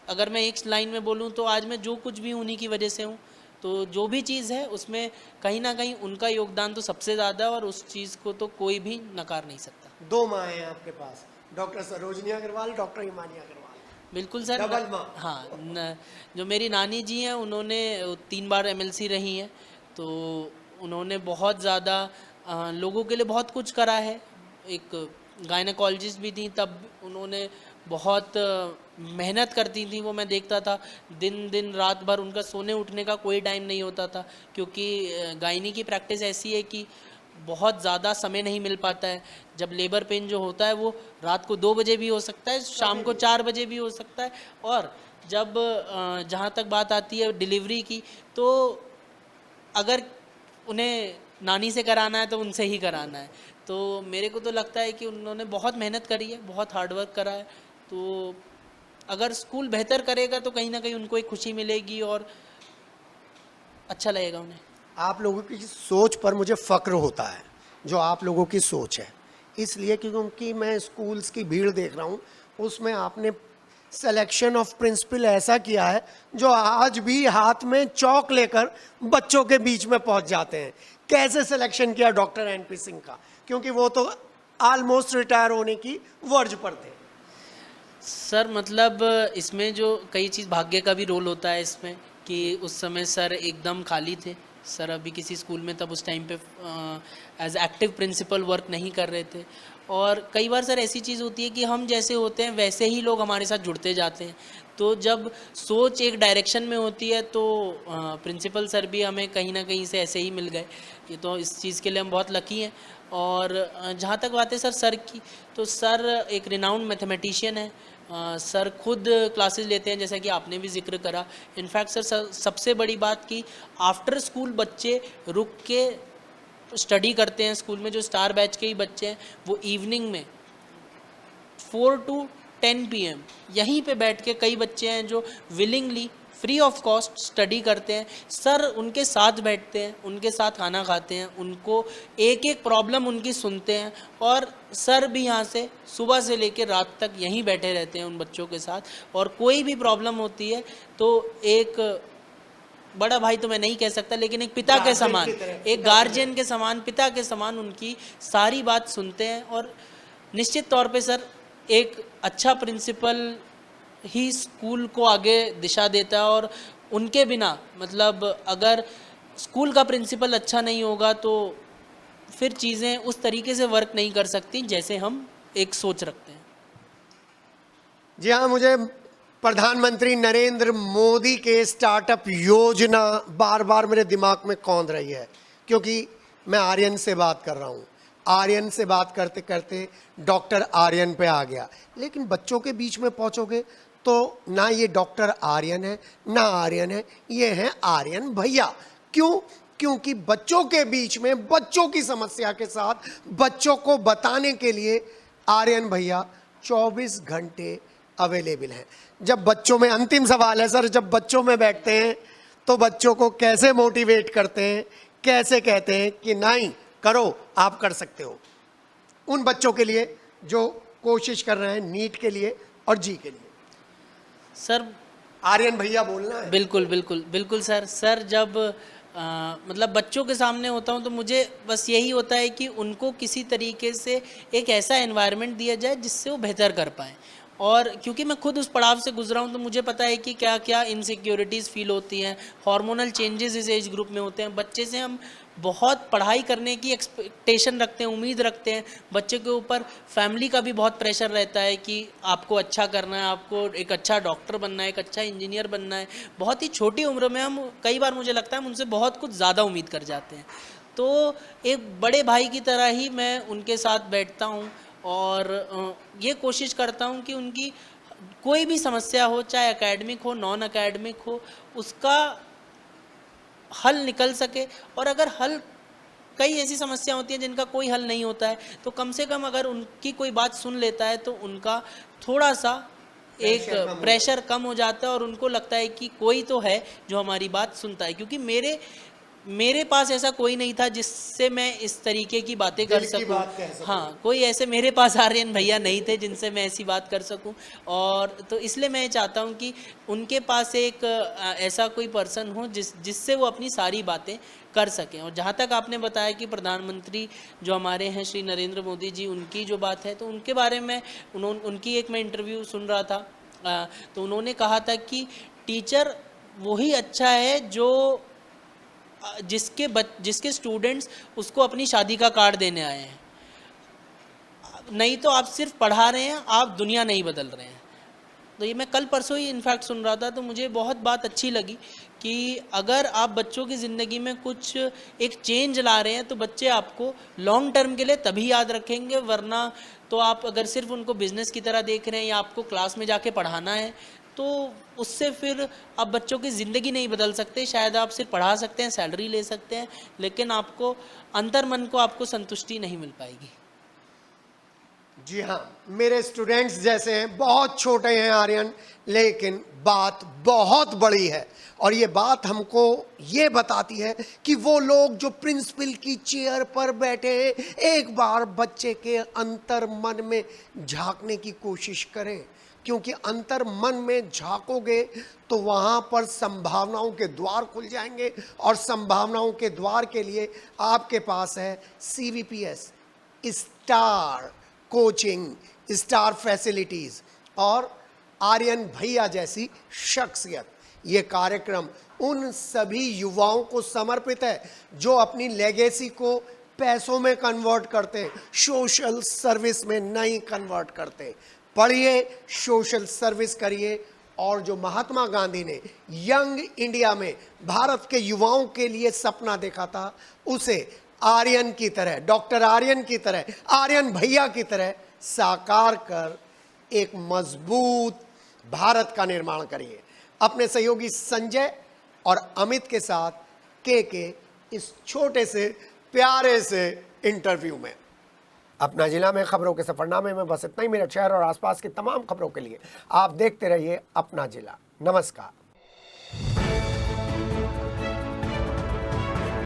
अगर मैं एक लाइन में बोलूँ तो आज मैं जो कुछ भी उन्हीं की वजह से हूँ। तो जो भी चीज़ है उसमें कहीं ना कहीं उनका योगदान तो सबसे ज़्यादा है, और उस चीज़ को तो कोई भी नकार नहीं सकता। 2 माँ हैं आपके पास, डॉक्टर सरोजनी अग्रवाल, डॉक्टर हिमानी अग्रवाल। बिल्कुल सर, डबल माँ। हाँ, जो मेरी नानी जी हैं उन्होंने 3 बार एमएलसी रही हैं, तो उन्होंने बहुत ज़्यादा लोगों के लिए बहुत कुछ करा है। एक गायनेकोलॉजिस्ट भी थी, तब उन्होंने बहुत मेहनत करती थी, वो मैं देखता था। दिन दिन रात भर उनका सोने उठने का कोई टाइम नहीं होता था, क्योंकि गायनी की प्रैक्टिस ऐसी है कि बहुत ज़्यादा समय नहीं मिल पाता है। जब लेबर पेन जो होता है वो रात को 2 बजे भी हो सकता है, शाम को 4 बजे भी हो सकता है। और जब जहाँ तक बात आती है डिलीवरी की, तो अगर उन्हें नानी से कराना है तो उनसे ही कराना है। तो मेरे को तो लगता है कि उन्होंने बहुत मेहनत करी है, बहुत हार्ड वर्क करा है। तो अगर स्कूल बेहतर करेगा तो कहीं ना कहीं उनको एक खुशी मिलेगी और अच्छा लगेगा उन्हें। आप लोगों की सोच पर मुझे फ़क्र होता है, जो आप लोगों की सोच है, इसलिए क्योंकि मैं स्कूल्स की भीड़ देख रहा हूँ, उसमें आपने सिलेक्शन ऑफ प्रिंसिपल ऐसा किया है जो आज भी हाथ में चौक लेकर बच्चों के बीच में पहुंच जाते हैं। कैसे सिलेक्शन किया डॉक्टर एनपी सिंह का, क्योंकि वो तो ऑलमोस्ट रिटायर होने की वर्ज पर थे। सर मतलब इसमें जो कई चीज़ भाग्य का भी रोल होता है इसमें, कि उस समय सर एकदम खाली थे। सर अभी किसी स्कूल में तब उस टाइम पे एज एक्टिव प्रिंसिपल वर्क नहीं कर रहे थे। और कई बार सर ऐसी चीज़ होती है कि हम जैसे होते हैं वैसे ही लोग हमारे साथ जुड़ते जाते हैं। तो जब सोच एक डायरेक्शन में होती है तो प्रिंसिपल सर भी हमें कहीं ना कहीं से ऐसे ही मिल गए। ये तो इस चीज़ के लिए हम बहुत लकी हैं। और जहाँ तक बात है सर की, तो सर एक रिनाउंड मैथमेटिशियन है। सर खुद क्लासेस लेते हैं, जैसा कि आपने भी जिक्र करा। इनफैक्ट सर सबसे बड़ी बात कि आफ्टर स्कूल बच्चे रुक के स्टडी करते हैं। स्कूल में जो स्टार बैच के ही बच्चे हैं वो इवनिंग में 4 to 10 PM यहीं पे बैठ के कई बच्चे हैं जो willingly free of cost study करते हैं। सर उनके साथ बैठते हैं, उनके साथ खाना खाते हैं, उनको एक एक प्रॉब्लम उनकी सुनते हैं। और सर भी यहाँ से सुबह से लेकर रात तक यहीं बैठे रहते हैं उन बच्चों के साथ। और कोई भी प्रॉब्लम होती है तो एक बड़ा भाई तो मैं नहीं कह सकता, लेकिन एक पिता के समान, एक गार्जियन के समान, पिता के समान उनकी सारी बात सुनते हैं। और निश्चित तौर पे सर एक अच्छा प्रिंसिपल ही स्कूल को आगे दिशा देता है। और उनके बिना मतलब अगर स्कूल का प्रिंसिपल अच्छा नहीं होगा तो फिर चीज़ें उस तरीके से वर्क नहीं कर सकती जैसे हम एक सोच रखते हैं। जी हाँ, मुझे प्रधानमंत्री नरेंद्र मोदी के स्टार्टअप योजना बार बार मेरे दिमाग में कौंध रही है, क्योंकि मैं आर्यन से बात कर रहा हूँ। आर्यन से बात करते करते डॉक्टर आर्यन पे आ गया, लेकिन बच्चों के बीच में पहुँचोगे तो ना ये डॉक्टर आर्यन है ना आर्यन है, ये हैं आर्यन भैया। क्यों? क्योंकि बच्चों के बीच में बच्चों की समस्या के साथ बच्चों को बताने के लिए आर्यन भैया 24 घंटे अवेलेबल हैं। जब बच्चों में, अंतिम सवाल है सर, जब बच्चों में बैठते हैं तो बच्चों को कैसे मोटिवेट करते हैं, कैसे कहते हैं कि नहीं करो, आप कर सकते हो, उन बच्चों के लिए जो कोशिश कर रहे हैं नीट के लिए और जी के लिए? सर आर्यन भैया बोलना है। बिल्कुल बिल्कुल बिल्कुल सर जब मतलब बच्चों के सामने होता हूँ तो मुझे बस यही होता है कि उनको किसी तरीके से एक ऐसा एनवायरनमेंट दिया जाए जिससे वो बेहतर कर पाएँ। और क्योंकि मैं खुद उस पड़ाव से गुजरा हूँ तो मुझे पता है कि क्या क्या इनसिक्योरिटीज़ फील होती हैं, हार्मोनल चेंजेस इस एज ग्रुप में होते हैं। बच्चे से हम बहुत पढ़ाई करने की एक्सपेक्टेशन रखते हैं, उम्मीद रखते हैं। बच्चे के ऊपर फैमिली का भी बहुत प्रेशर रहता है कि आपको अच्छा करना है, आपको एक अच्छा डॉक्टर बनना है, एक अच्छा इंजीनियर बनना है। बहुत ही छोटी उम्र में हम, कई बार मुझे लगता है हम उनसे बहुत कुछ ज़्यादा उम्मीद कर जाते हैं। तो एक बड़े भाई की तरह ही मैं उनके साथ बैठता हूँ और ये कोशिश करता हूँ कि उनकी कोई भी समस्या हो, चाहे एकेडमिक हो, नॉन एकेडमिक हो, उसका हल निकल सके। और अगर हल, कई ऐसी समस्या होती हैं जिनका कोई हल नहीं होता है, तो कम से कम अगर उनकी कोई बात सुन लेता है तो उनका थोड़ा सा एक प्रेशर कम हो जाता है और उनको लगता है कि कोई तो है जो हमारी बात सुनता है। क्योंकि मेरे पास ऐसा कोई नहीं था जिससे मैं इस तरीके की बातें कर सकूं। हाँ, कोई ऐसे मेरे पास आर्यन भैया नहीं थे जिनसे मैं ऐसी बात कर सकूं। और तो इसलिए मैं चाहता हूं कि उनके पास एक ऐसा कोई पर्सन हो जिससे वो अपनी सारी बातें कर सकें। और जहाँ तक आपने बताया कि प्रधानमंत्री जो हमारे हैं श्री नरेंद्र मोदी जी, उनकी जो बात है तो उनके बारे में उनकी एक मैं इंटरव्यू सुन रहा था तो उन्होंने कहा था कि टीचर वही अच्छा है जो जिसके स्टूडेंट्स उसको अपनी शादी का कार्ड देने आए हैं। नहीं तो आप सिर्फ पढ़ा रहे हैं, आप दुनिया नहीं बदल रहे हैं। तो ये मैं कल परसों ही इनफैक्ट सुन रहा था, तो मुझे बहुत बात अच्छी लगी कि अगर आप बच्चों की ज़िंदगी में कुछ एक चेंज ला रहे हैं तो बच्चे आपको लॉन्ग टर्म के लिए तभी याद रखेंगे, वरना तो आप अगर सिर्फ उनको बिज़नेस की तरह देख रहे हैं या आपको क्लास में जाके पढ़ाना है तो उससे फिर आप बच्चों की ज़िंदगी नहीं बदल सकते। शायद आप सिर्फ पढ़ा सकते हैं, सैलरी ले सकते हैं, लेकिन आपको अंतर्मन को आपको संतुष्टि नहीं मिल पाएगी। जी हाँ, मेरे स्टूडेंट्स जैसे हैं, बहुत छोटे हैं आर्यन, लेकिन बात बहुत बड़ी है। और ये बात हमको ये बताती है कि वो लोग जो प्रिंसिपल की चेयर पर बैठे हैं, एक बार बच्चे के अंतर मन में झांकने की कोशिश करें, क्योंकि अंतर मन में झांकोगे तो वहाँ पर संभावनाओं के द्वार खुल जाएंगे। और संभावनाओं के द्वार के लिए आपके पास है CVPS, star coaching, star facilities और आर्यन भैया जैसी शख्सियत। ये कार्यक्रम उन सभी युवाओं को समर्पित है जो अपनी लेगेसी को पैसों में कन्वर्ट करते, सोशल सर्विस में नहीं कन्वर्ट करते। पढ़िए, सोशल सर्विस करिए, और जो महात्मा गांधी ने यंग इंडिया में भारत के युवाओं के लिए सपना देखा था, उसे आर्यन की तरह, डॉक्टर आर्यन की तरह, आर्यन भैया की तरह साकार कर एक मजबूत भारत का निर्माण करिए। अपने सहयोगी संजय और अमित के साथ के इस छोटे से प्यारे से इंटरव्यू में। अपना जिला में खबरों के सफरनामे में बस इतना ही। मेरे शहर और आसपास की तमाम खबरों के लिए आप देखते रहिए अपना जिला। नमस्कार।